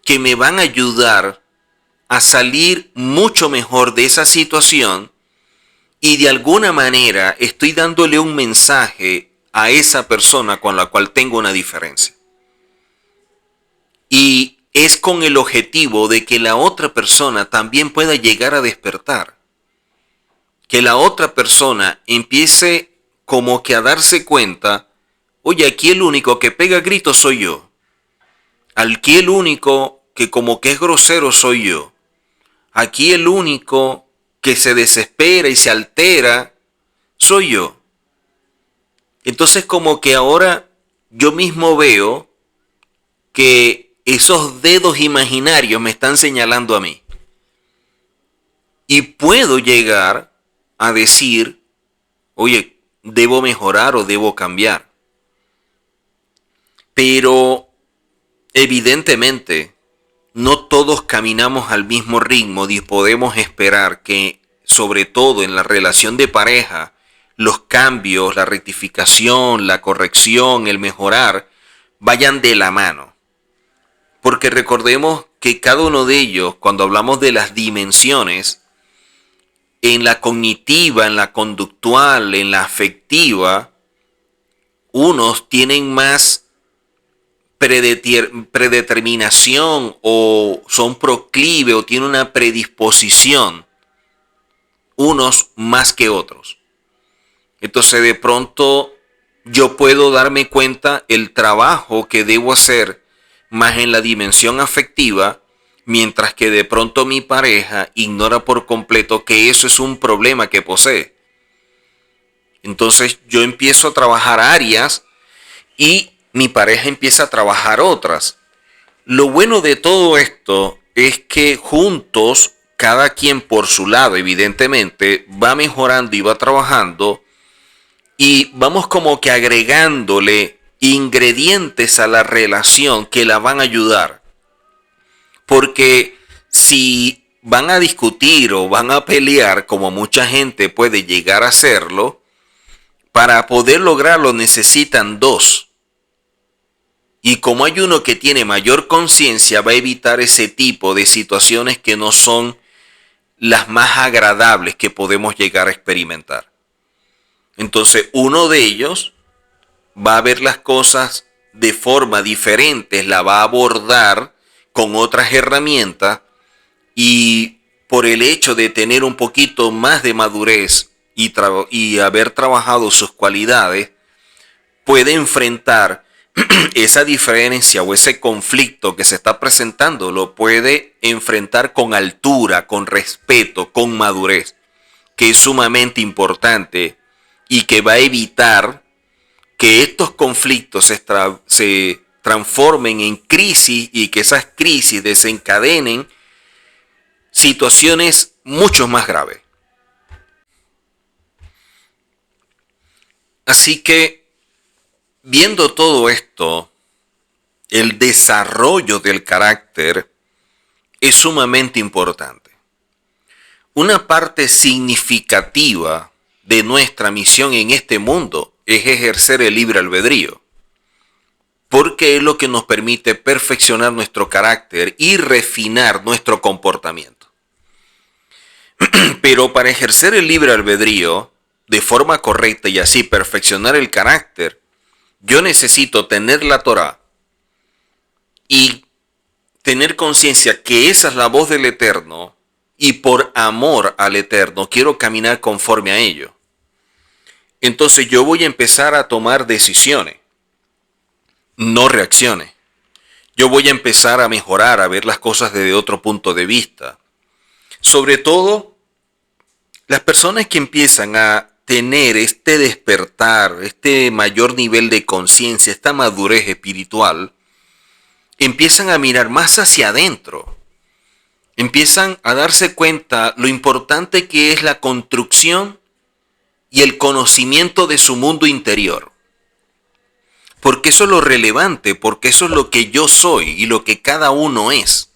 que me van a ayudar a salir mucho mejor de esa situación, y de alguna manera estoy dándole un mensaje a esa persona con la cual tengo una diferencia. Y es con el objetivo de que la otra persona también pueda llegar a despertar. Que la otra persona empiece como que a darse cuenta, oye, aquí el único que pega gritos soy yo. Aquí el único que como que es grosero soy yo. Aquí el único que se desespera y se altera soy yo. Entonces como que ahora yo mismo veo que esos dedos imaginarios me están señalando a mí. Y puedo llegar a decir, oye, debo mejorar o debo cambiar. Pero evidentemente no todos caminamos al mismo ritmo y podemos esperar que, sobre todo en la relación de pareja, los cambios, la rectificación, la corrección, el mejorar, vayan de la mano. Porque recordemos que cada uno de ellos, cuando hablamos de las dimensiones, en la cognitiva, en la conductual, en la afectiva, unos tienen más predeterminación o son proclive o tienen una predisposición, unos más que otros. Entonces de pronto yo puedo darme cuenta el trabajo que debo hacer más en la dimensión afectiva, mientras que de pronto mi pareja ignora por completo que eso es un problema que posee. Entonces yo empiezo a trabajar áreas y mi pareja empieza a trabajar otras. Lo bueno de todo esto es que juntos, cada quien por su lado, evidentemente, va mejorando y va trabajando y vamos como que agregándole ingredientes a la relación que la van a ayudar. Porque si van a discutir o van a pelear, como mucha gente puede llegar a hacerlo, para poder lograrlo necesitan dos. Y como hay uno que tiene mayor conciencia, va a evitar ese tipo de situaciones que no son las más agradables que podemos llegar a experimentar. Entonces, uno de ellos va a ver las cosas de forma diferente, la va a abordar con otras herramientas y por el hecho de tener un poquito más de madurez y haber trabajado sus cualidades, puede enfrentar esa diferencia o ese conflicto que se está presentando, lo puede enfrentar con altura, con respeto, con madurez, que es sumamente importante y que va a evitar que estos conflictos se transformen en crisis y que esas crisis desencadenen situaciones mucho más graves. Así que, viendo todo esto, el desarrollo del carácter es sumamente importante. Una parte significativa de nuestra misión en este mundo es ejercer el libre albedrío, porque es lo que nos permite perfeccionar nuestro carácter y refinar nuestro comportamiento. Pero para ejercer el libre albedrío de forma correcta y así perfeccionar el carácter, yo necesito tener la Torá y tener conciencia que esa es la voz del Eterno y por amor al Eterno quiero caminar conforme a ello. Entonces yo voy a empezar a tomar decisiones, no reacciones. Yo voy a empezar a mejorar, a ver las cosas desde otro punto de vista. Sobre todo, las personas que empiezan a tener este despertar, este mayor nivel de conciencia, esta madurez espiritual, empiezan a mirar más hacia adentro. Empiezan a darse cuenta lo importante que es la construcción y el conocimiento de su mundo interior. Porque eso es lo relevante, porque eso es lo que yo soy y lo que cada uno es.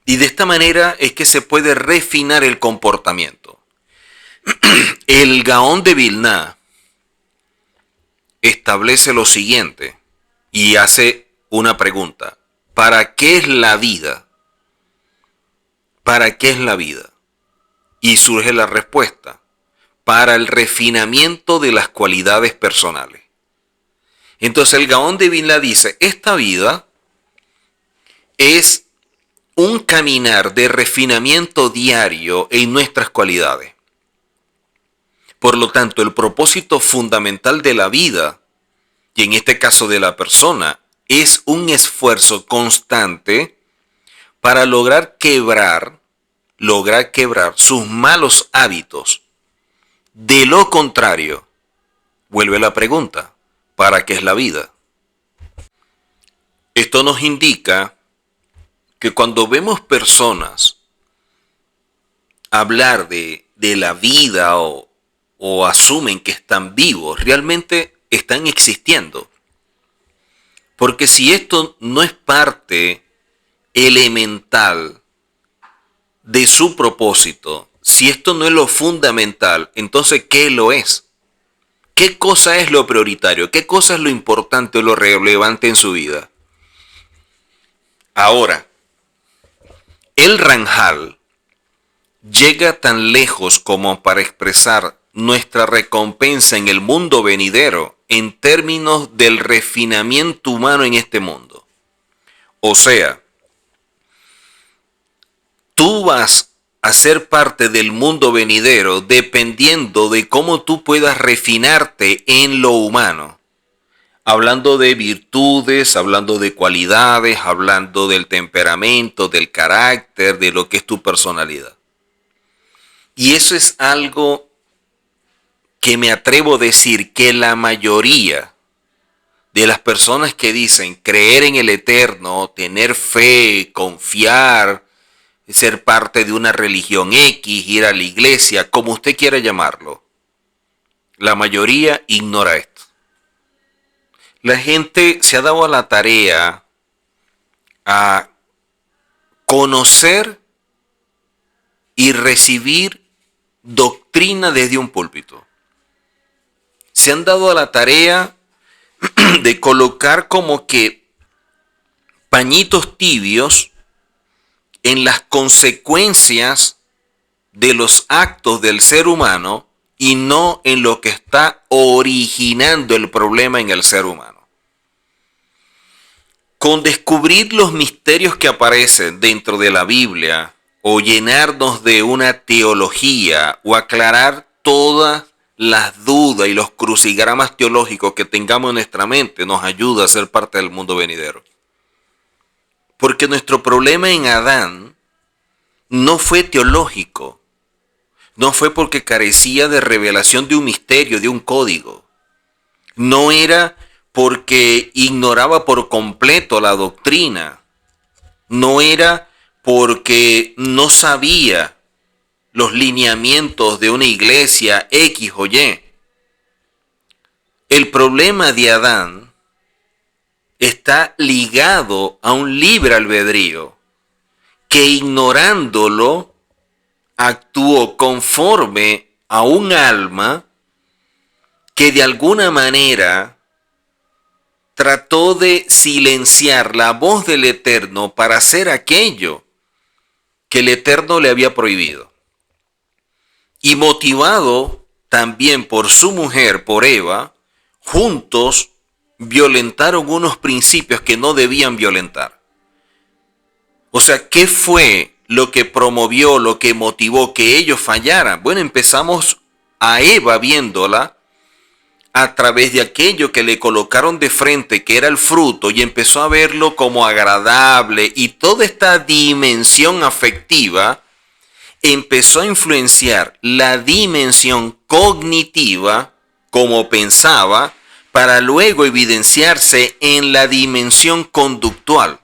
Y de esta manera es que se puede refinar el comportamiento. El Gaón de Vilna establece lo siguiente y hace una pregunta. ¿Para qué es la vida? ¿Para qué es la vida? Y surge la respuesta. Para el refinamiento de las cualidades personales. Entonces el Gaón de Vilna dice, esta vida es un caminar de refinamiento diario en nuestras cualidades. Por lo tanto, el propósito fundamental de la vida, y en este caso de la persona, es un esfuerzo constante para lograr quebrar sus malos hábitos. De lo contrario, vuelve la pregunta, ¿para qué es la vida? Esto nos indica que cuando vemos personas hablar de la vida o asumen que están vivos, realmente están existiendo. Porque si esto no es parte elemental de su propósito, si esto no es lo fundamental, entonces ¿qué lo es? ¿Qué cosa es lo prioritario? ¿Qué cosa es lo importante o lo relevante en su vida? Ahora, el Ramjal llega tan lejos como para expresar nuestra recompensa en el mundo venidero en términos del refinamiento humano en este mundo. O sea, tú vas a ser parte del mundo venidero dependiendo de cómo tú puedas refinarte en lo humano. Hablando de virtudes, hablando de cualidades, hablando del temperamento, del carácter, de lo que es tu personalidad. Y eso es algo que me atrevo a decir que la mayoría de las personas que dicen creer en el Eterno, tener fe, confiar, ser parte de una religión X, ir a la iglesia, como usted quiera llamarlo, la mayoría ignora esto. La gente se ha dado a la tarea a conocer y recibir doctrina desde un púlpito. Se han dado a la tarea de colocar como que pañitos tibios en las consecuencias de los actos del ser humano y no en lo que está originando el problema en el ser humano. Con descubrir los misterios que aparecen dentro de la Biblia o llenarnos de una teología o aclarar todas las dudas y los crucigramas teológicos que tengamos en nuestra mente nos ayuda a ser parte del mundo venidero. Porque nuestro problema en Adán no fue teológico, no fue porque carecía de revelación de un misterio, de un código. No era porque ignoraba por completo la doctrina. No era porque no sabía los lineamientos de una iglesia X o Y. El problema de Adán está ligado a un libre albedrío que ignorándolo actuó conforme a un alma que de alguna manera trató de silenciar la voz del Eterno para hacer aquello que el Eterno le había prohibido. Y motivado también por su mujer, por Eva, juntos violentaron unos principios que no debían violentar. O sea, ¿qué fue lo que promovió, lo que motivó que ellos fallaran? Bueno, empezamos a Eva viéndola a través de aquello que le colocaron de frente, que era el fruto, y empezó a verlo como agradable, y toda esta dimensión afectiva empezó a influenciar la dimensión cognitiva, como pensaba, para luego evidenciarse en la dimensión conductual.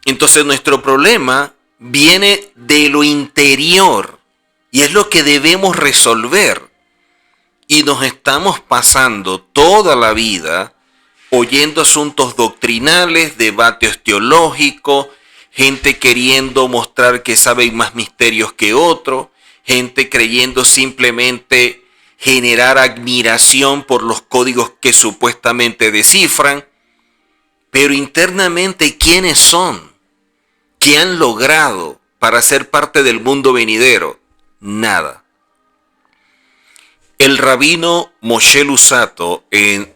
Entonces nuestro problema viene de lo interior y es lo que debemos resolver. Y nos estamos pasando toda la vida oyendo asuntos doctrinales, debates teológicos, gente queriendo mostrar que saben más misterios que otros, gente creyendo simplemente generar admiración por los códigos que supuestamente descifran. Pero internamente, ¿quiénes son? ¿Qué han logrado para ser parte del mundo venidero? Nada. El rabino Moshe Luzzatto en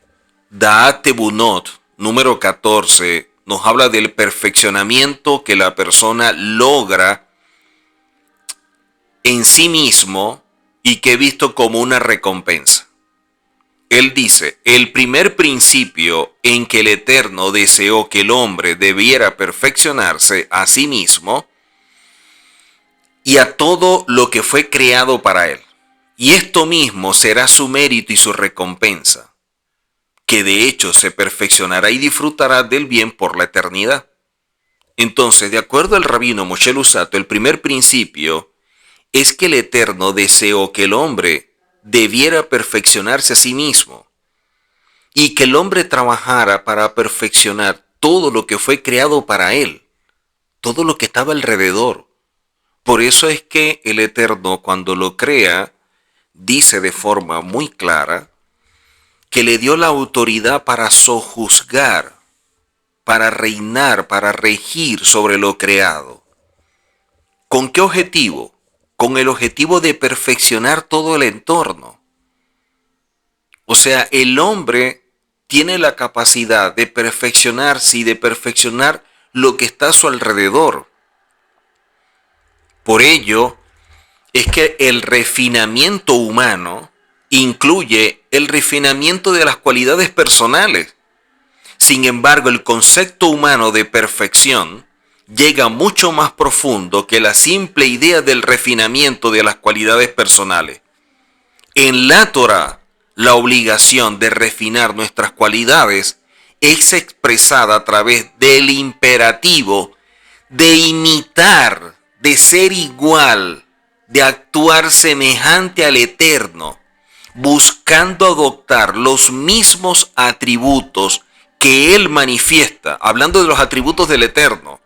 Da'at Tebunot, número 14, nos habla del perfeccionamiento que la persona logra en sí mismo y que es visto como una recompensa. Él dice, el primer principio en que el Eterno deseó que el hombre debiera perfeccionarse a sí mismo y a todo lo que fue creado para él. Y esto mismo será su mérito y su recompensa, que de hecho se perfeccionará y disfrutará del bien por la eternidad. Entonces, de acuerdo al rabino Moshe Luzzatto, el primer principio es que el Eterno deseó que el hombre debiera perfeccionarse a sí mismo y que el hombre trabajara para perfeccionar todo lo que fue creado para él. todo lo que estaba alrededor. Por eso es que el Eterno, cuando lo crea, dice de forma muy clara que le dio la autoridad para sojuzgar, para reinar, para regir sobre lo creado. ¿Con qué objetivo? Con el objetivo de perfeccionar todo el entorno. O sea, el hombre tiene la capacidad de perfeccionarse y de perfeccionar lo que está a su alrededor. Por ello, es que el refinamiento humano incluye el refinamiento de las cualidades personales. Sin embargo, el concepto humano de perfección llega mucho más profundo que la simple idea del refinamiento de las cualidades personales. En la Torá, la obligación de refinar nuestras cualidades es expresada a través del imperativo de imitar, de ser igual, de actuar semejante al Eterno, buscando adoptar los mismos atributos que Él manifiesta, hablando de los atributos del Eterno.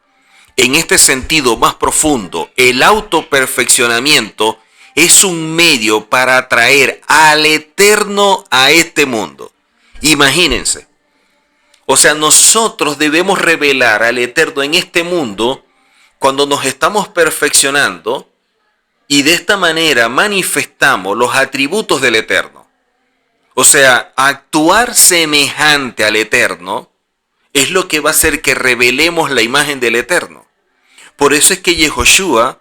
En este sentido más profundo, el autoperfeccionamiento es un medio para atraer al Eterno a este mundo. Imagínense. O sea, nosotros debemos revelar al Eterno en este mundo cuando nos estamos perfeccionando y de esta manera manifestamos los atributos del Eterno. O sea, actuar semejante al Eterno es lo que va a hacer que revelemos la imagen del Eterno. Por eso es que Yehoshua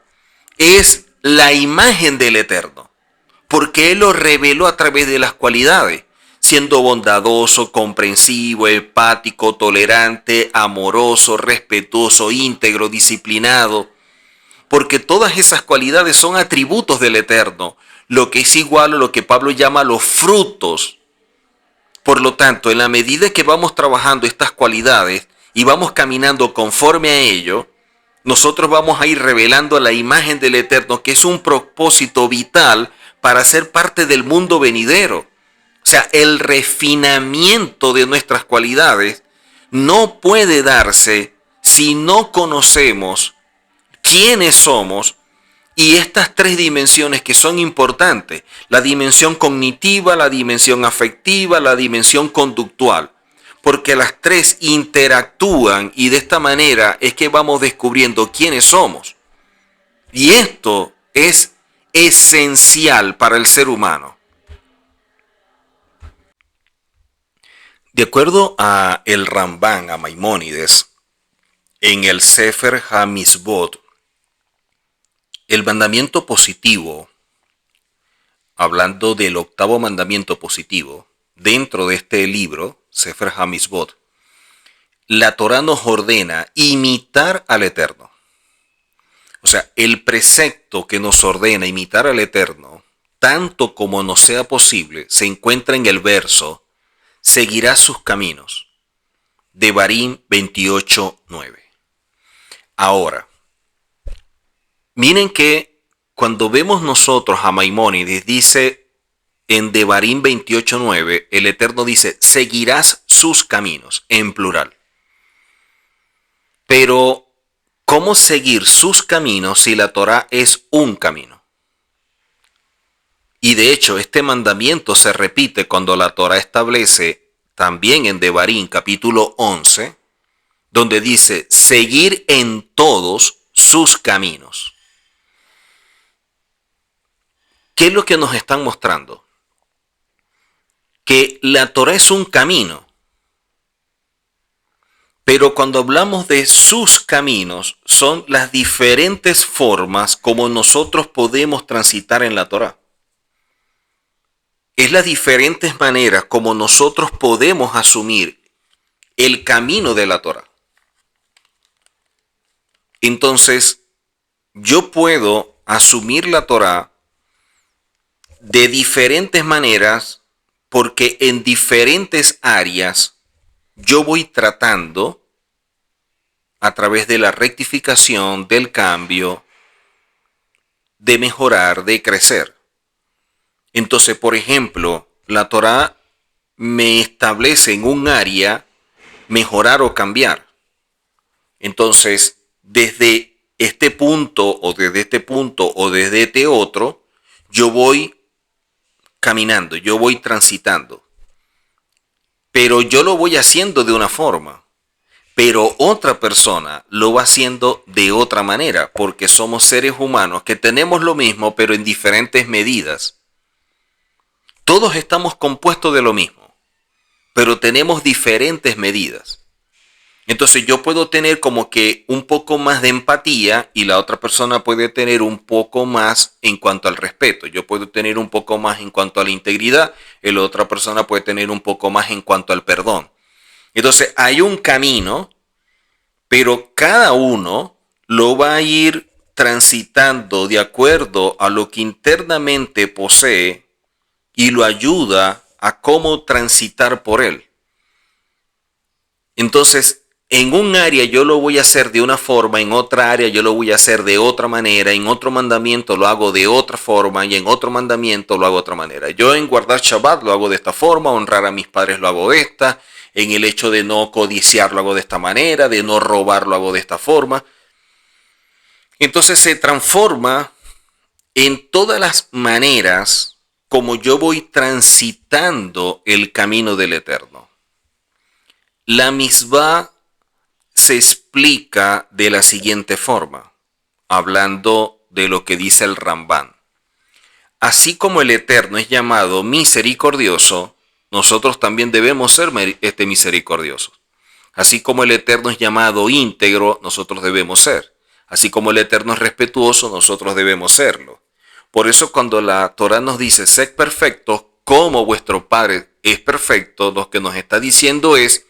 es la imagen del Eterno, porque Él lo reveló a través de las cualidades, siendo bondadoso, comprensivo, empático, tolerante, amoroso, respetuoso, íntegro, disciplinado, porque todas esas cualidades son atributos del Eterno, lo que es igual a lo que Pablo llama los frutos. Por lo tanto, en la medida que vamos trabajando estas cualidades y vamos caminando conforme a ello, nosotros vamos a ir revelando la imagen del Eterno, que es un propósito vital para ser parte del mundo venidero. O sea, el refinamiento de nuestras cualidades no puede darse si no conocemos quiénes somos y estas tres dimensiones que son importantes: la dimensión cognitiva, la dimensión afectiva, la dimensión conductual. Porque las tres interactúan y de esta manera es que vamos descubriendo quiénes somos. Y esto es esencial para el ser humano. De acuerdo a el Rambán, a Maimónides, en el Sefer HaMizvot, el mandamiento positivo, hablando del octavo mandamiento positivo, dentro de este libro, Sefer HaMizvot, la Torá nos ordena imitar al Eterno. O sea, el precepto que nos ordena imitar al Eterno, tanto como nos sea posible, se encuentra en el verso: seguirás sus caminos, Devarim 28:9. Ahora, miren que cuando vemos nosotros a Maimónides, dice en Devarim 28:9, el Eterno dice: seguirás sus caminos, en plural. Pero, ¿cómo seguir sus caminos si la Torá es un camino? Y de hecho, este mandamiento se repite cuando la Torá establece también en Devarim capítulo 11, donde dice: seguir en todos sus caminos. ¿Qué es lo que nos están mostrando? Que la Torá es un camino. Pero cuando hablamos de sus caminos, son las diferentes formas como nosotros podemos transitar en la Torá. Es las diferentes maneras como nosotros podemos asumir el camino de la Torá. Entonces, yo puedo asumir la Torá de diferentes maneras porque en diferentes áreas yo voy tratando, a través de la rectificación, del cambio, de mejorar, de crecer. Entonces, por ejemplo, la Torá me establece en un área mejorar o cambiar. Entonces, desde este punto o desde este punto o desde este otro, yo voy caminando, yo voy transitando. Pero yo lo voy haciendo de una forma, pero otra persona lo va haciendo de otra manera, porque somos seres humanos que tenemos lo mismo, pero en diferentes medidas. Todos estamos compuestos de lo mismo, pero tenemos diferentes medidas. Entonces yo puedo tener como que un poco más de empatía y la otra persona puede tener un poco más en cuanto al respeto. Yo puedo tener un poco más en cuanto a la integridad y la otra persona puede tener un poco más en cuanto al perdón. Entonces hay un camino, pero cada uno lo va a ir transitando de acuerdo a lo que internamente posee y lo ayuda a cómo transitar por él. Entonces, en un área yo lo voy a hacer de una forma, en otra área yo lo voy a hacer de otra manera, en otro mandamiento lo hago de otra forma y en otro mandamiento lo hago de otra manera. Yo en guardar Shabbat lo hago de esta forma, honrar a mis padres lo hago de esta, en el hecho de no codiciar lo hago de esta manera, de no robar lo hago de esta forma. Entonces se transforma en todas las maneras como yo voy transitando el camino del Eterno. La misbah se explica de la siguiente forma, hablando de lo que dice el Rambán. Así como el Eterno es llamado misericordioso, nosotros también debemos ser misericordiosos. Así como el Eterno es llamado íntegro, nosotros debemos ser. Así como el Eterno es respetuoso, nosotros debemos serlo. Por eso cuando la Torah nos dice, sed perfectos como vuestro Padre es perfecto, lo que nos está diciendo es,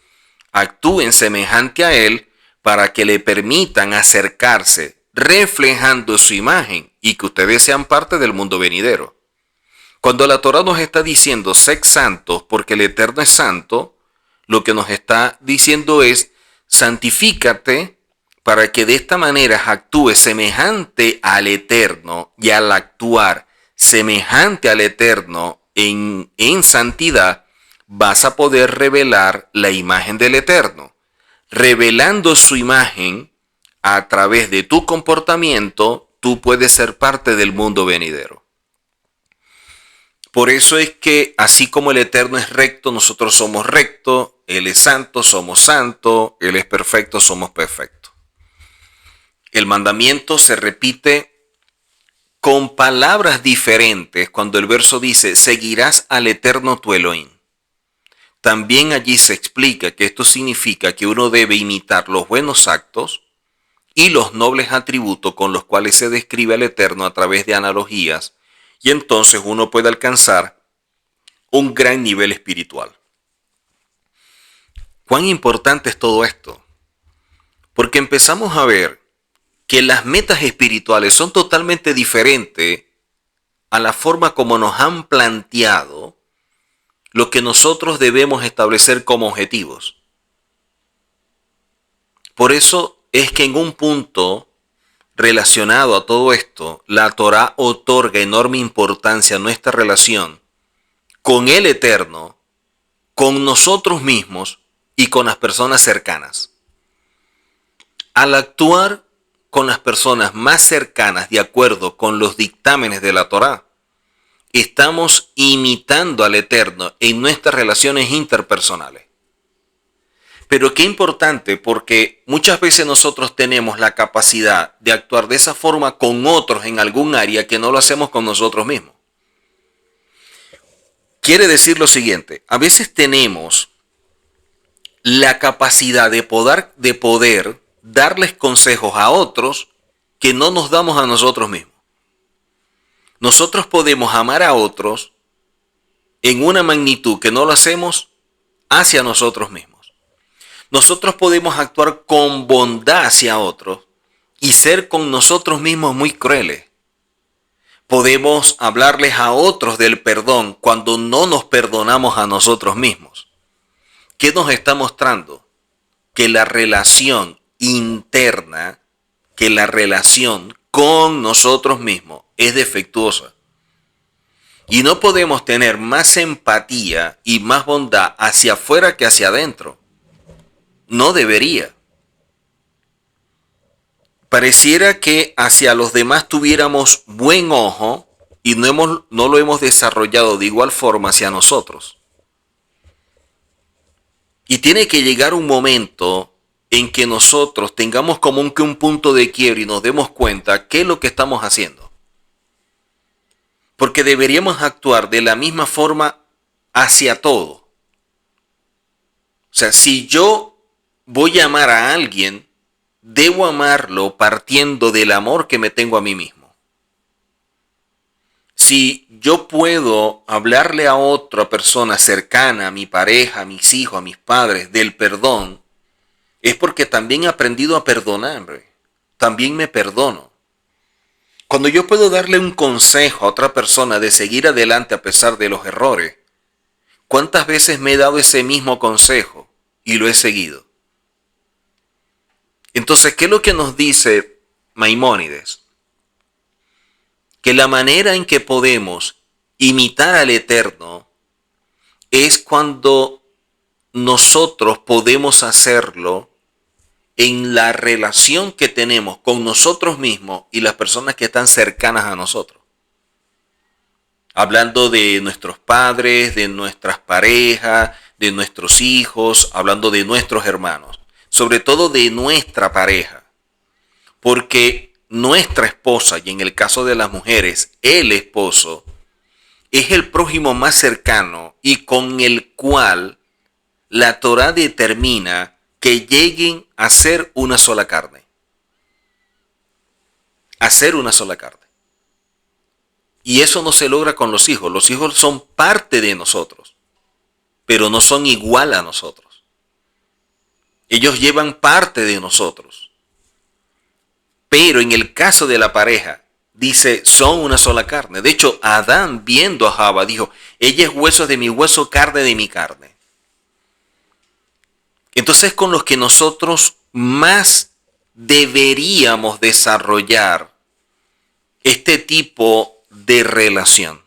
actúen semejante a Él para que le permitan acercarse, reflejando su imagen y que ustedes sean parte del mundo venidero. Cuando la Torah nos está diciendo, sed santos porque el Eterno es santo, lo que nos está diciendo es, santifícate para que de esta manera actúes semejante al Eterno y al actuar semejante al Eterno en santidad, vas a poder revelar la imagen del Eterno. Revelando su imagen a través de tu comportamiento, tú puedes ser parte del mundo venidero. Por eso es que así como el Eterno es recto, nosotros somos rectos, Él es santo, somos santos, Él es perfecto, somos perfectos. El mandamiento se repite con palabras diferentes cuando el verso dice, seguirás al Eterno tu Elohim. También allí se explica que esto significa que uno debe imitar los buenos actos y los nobles atributos con los cuales se describe al Eterno a través de analogías, y entonces uno puede alcanzar un gran nivel espiritual. ¿Cuán importante es todo esto? Porque empezamos a ver que las metas espirituales son totalmente diferentes a la forma como nos han planteado lo que nosotros debemos establecer como objetivos. Por eso es que en un punto relacionado a todo esto, la Torá otorga enorme importancia a nuestra relación con el Eterno, con nosotros mismos y con las personas cercanas. Al actuar con las personas más cercanas de acuerdo con los dictámenes de la Torá, estamos imitando al Eterno en nuestras relaciones interpersonales. Pero qué importante, porque muchas veces nosotros tenemos la capacidad de actuar de esa forma con otros en algún área que no lo hacemos con nosotros mismos. Quiere decir lo siguiente, a veces tenemos la capacidad de poder darles consejos a otros que no nos damos a nosotros mismos. Nosotros podemos amar a otros en una magnitud que no lo hacemos hacia nosotros mismos. Nosotros podemos actuar con bondad hacia otros y ser con nosotros mismos muy crueles. Podemos hablarles a otros del perdón cuando no nos perdonamos a nosotros mismos. ¿Qué nos está mostrando? Que la relación interna, que la relación con nosotros mismos es defectuosa. Y no podemos tener más empatía y más bondad hacia afuera que hacia adentro. No debería. pareciera que hacia los demás tuviéramos buen ojo y no lo hemos desarrollado de igual forma hacia nosotros. Y tiene que llegar un momento en que nosotros tengamos como que un punto de quiebre y nos demos cuenta qué es lo que estamos haciendo. Porque deberíamos actuar de la misma forma hacia todo. O sea, si yo voy a amar a alguien, debo amarlo partiendo del amor que me tengo a mí mismo. Si yo puedo hablarle a otra persona cercana, a mi pareja, a mis hijos, a mis padres, del perdón, es porque también he aprendido a perdonar. También me perdono. Cuando yo puedo darle un consejo a otra persona de seguir adelante a pesar de los errores, ¿cuántas veces me he dado ese mismo consejo y lo he seguido? Entonces, ¿qué es lo que nos dice Maimónides? Que la manera en que podemos imitar al Eterno es cuando nosotros podemos hacerlo en la relación que tenemos con nosotros mismos y las personas que están cercanas a nosotros. Hablando de nuestros padres, de nuestras parejas, de nuestros hijos, hablando de nuestros hermanos, sobre todo de nuestra pareja. Porque nuestra esposa, y en el caso de las mujeres, el esposo, es el prójimo más cercano y con el cual la Torá determina que lleguen a ser una sola carne. A ser una sola carne. Y eso no se logra con los hijos. Los hijos son parte de nosotros, pero no son igual a nosotros. Ellos llevan parte de nosotros. Pero en el caso de la pareja, dice, son una sola carne. De hecho, Adán, viendo a Java, dijo, ella es hueso de mi hueso, carne de mi carne. Entonces, con los que nosotros más deberíamos desarrollar este tipo de relación.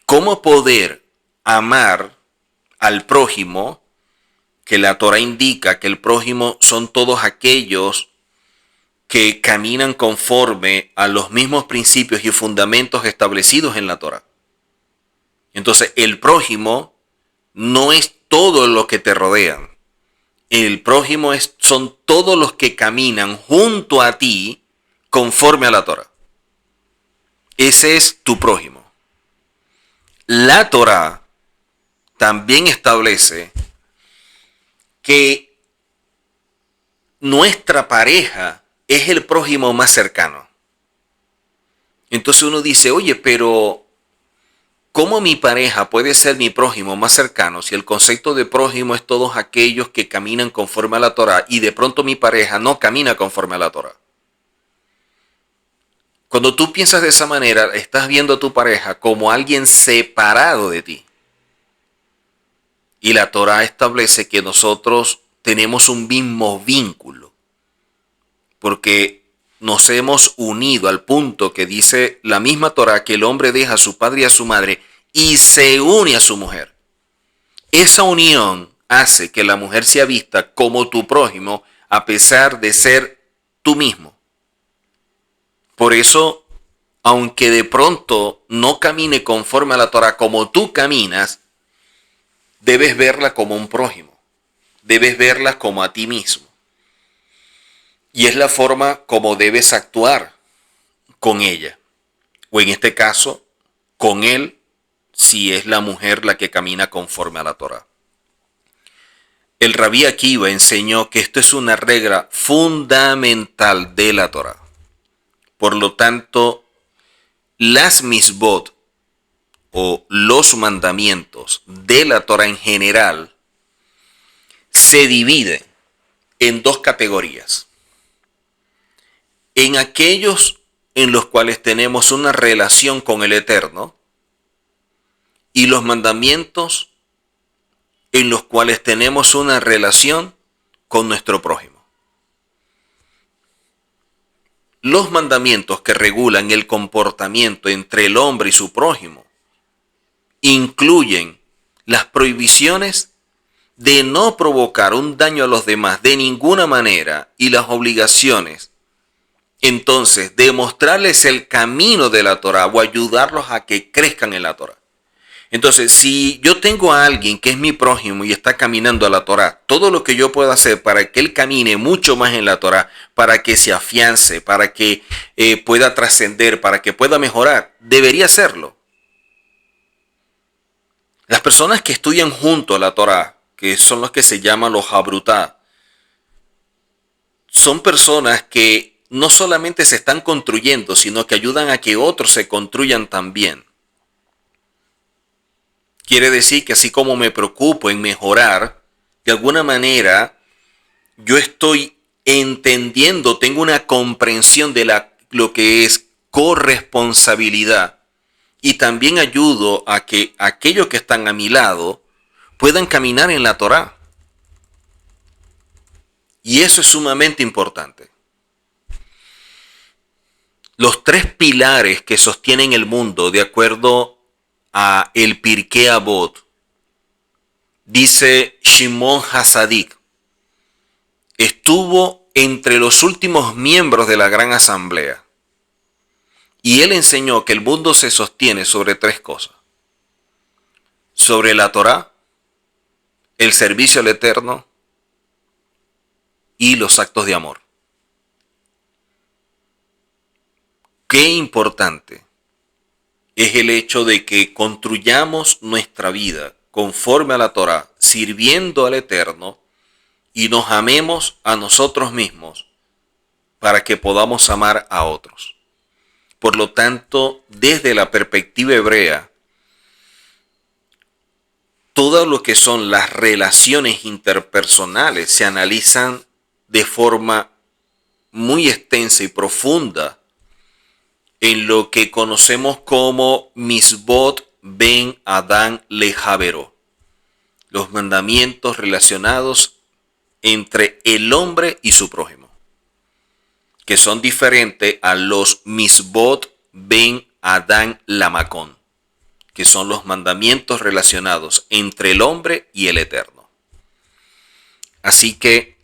¿Cómo poder amar al prójimo? Que la Torá indica que el prójimo son todos aquellos que caminan conforme a los mismos principios y fundamentos establecidos en la Torá. Entonces, el prójimo no es todo lo que te rodean. El prójimo son todos los que caminan junto a ti conforme a la Torá. Ese es tu prójimo. La Torá también establece que nuestra pareja es el prójimo más cercano. Entonces uno dice, oye, pero ¿cómo mi pareja puede ser mi prójimo más cercano si el concepto de prójimo es todos aquellos que caminan conforme a la Torá y de pronto mi pareja no camina conforme a la Torá? Cuando tú piensas de esa manera, estás viendo a tu pareja como alguien separado de ti. Y la Torá establece que nosotros tenemos un mismo vínculo, porque nos hemos unido al punto que dice la misma Torá que el hombre deja a su padre y a su madre y se une a su mujer. Esa unión hace que la mujer sea vista como tu prójimo a pesar de ser tú mismo. Por eso, aunque de pronto no camine conforme a la Torá como tú caminas, debes verla como un prójimo. Debes verla como a ti mismo. Y es la forma como debes actuar con ella. O en este caso, con él, si es la mujer la que camina conforme a la Torá. El Rabí Akiva enseñó que esto es una regla fundamental de la Torá. Por lo tanto, las misbot o los mandamientos de la Torá en general se dividen en dos categorías. En aquellos en los cuales tenemos una relación con el Eterno y los mandamientos en los cuales tenemos una relación con nuestro prójimo. Los mandamientos que regulan el comportamiento entre el hombre y su prójimo incluyen las prohibiciones de no provocar un daño a los demás de ninguna manera y las obligaciones, entonces de mostrarles el camino de la Torá o ayudarlos a que crezcan en la Torá. Entonces, si yo tengo a alguien que es mi prójimo y está caminando a la Torá, todo lo que yo pueda hacer para que él camine mucho más en la Torá, para que se afiance, para que pueda trascender, para que pueda mejorar, debería hacerlo. Las personas que estudian junto a la Torá, que son los que se llaman los Habrutá, son personas que no solamente se están construyendo, sino que ayudan a que otros se construyan también. Quiere decir que así como me preocupo en mejorar, de alguna manera yo estoy entendiendo, tengo una comprensión de lo que es corresponsabilidad y también ayudo a que aquellos que están a mi lado puedan caminar en la Torá. Y eso es sumamente importante. Los 3 pilares que sostienen el mundo, de acuerdo a el Pirkei Avot, dice Shimon HaTzadik, estuvo entre los últimos miembros de la Gran Asamblea. Y él enseñó que el mundo se sostiene sobre 3 cosas. Sobre la Torá, el servicio al Eterno y los actos de amor. Qué importante es el hecho de que construyamos nuestra vida conforme a la Torá, sirviendo al Eterno, y nos amemos a nosotros mismos para que podamos amar a otros. Por lo tanto, desde la perspectiva hebrea, todo lo que son las relaciones interpersonales se analizan de forma muy extensa y profunda en lo que conocemos como Misbot Ben Adán Lejavero, los mandamientos relacionados entre el hombre y su prójimo, que son diferentes a los Misbot Ben Adán Lamacón, que son los mandamientos relacionados entre el hombre y el Eterno. Así que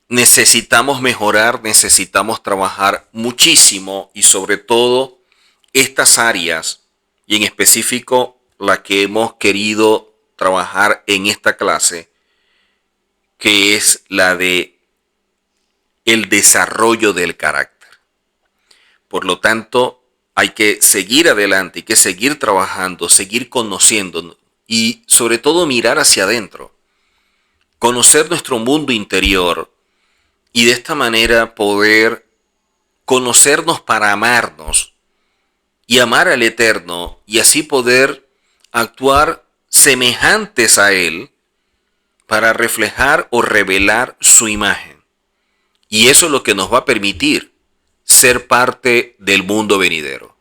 necesitamos mejorar, necesitamos trabajar muchísimo y sobre todo estas áreas, y en específico la que hemos querido trabajar en esta clase, que es la de el desarrollo del carácter. Por lo tanto, hay que seguir adelante, hay que seguir trabajando, seguir conociendo y sobre todo mirar hacia adentro, conocer nuestro mundo interior y de esta manera poder conocernos para amarnos y amar al Eterno y así poder actuar semejantes a Él para reflejar o revelar su imagen. Y eso es lo que nos va a permitir ser parte del mundo venidero.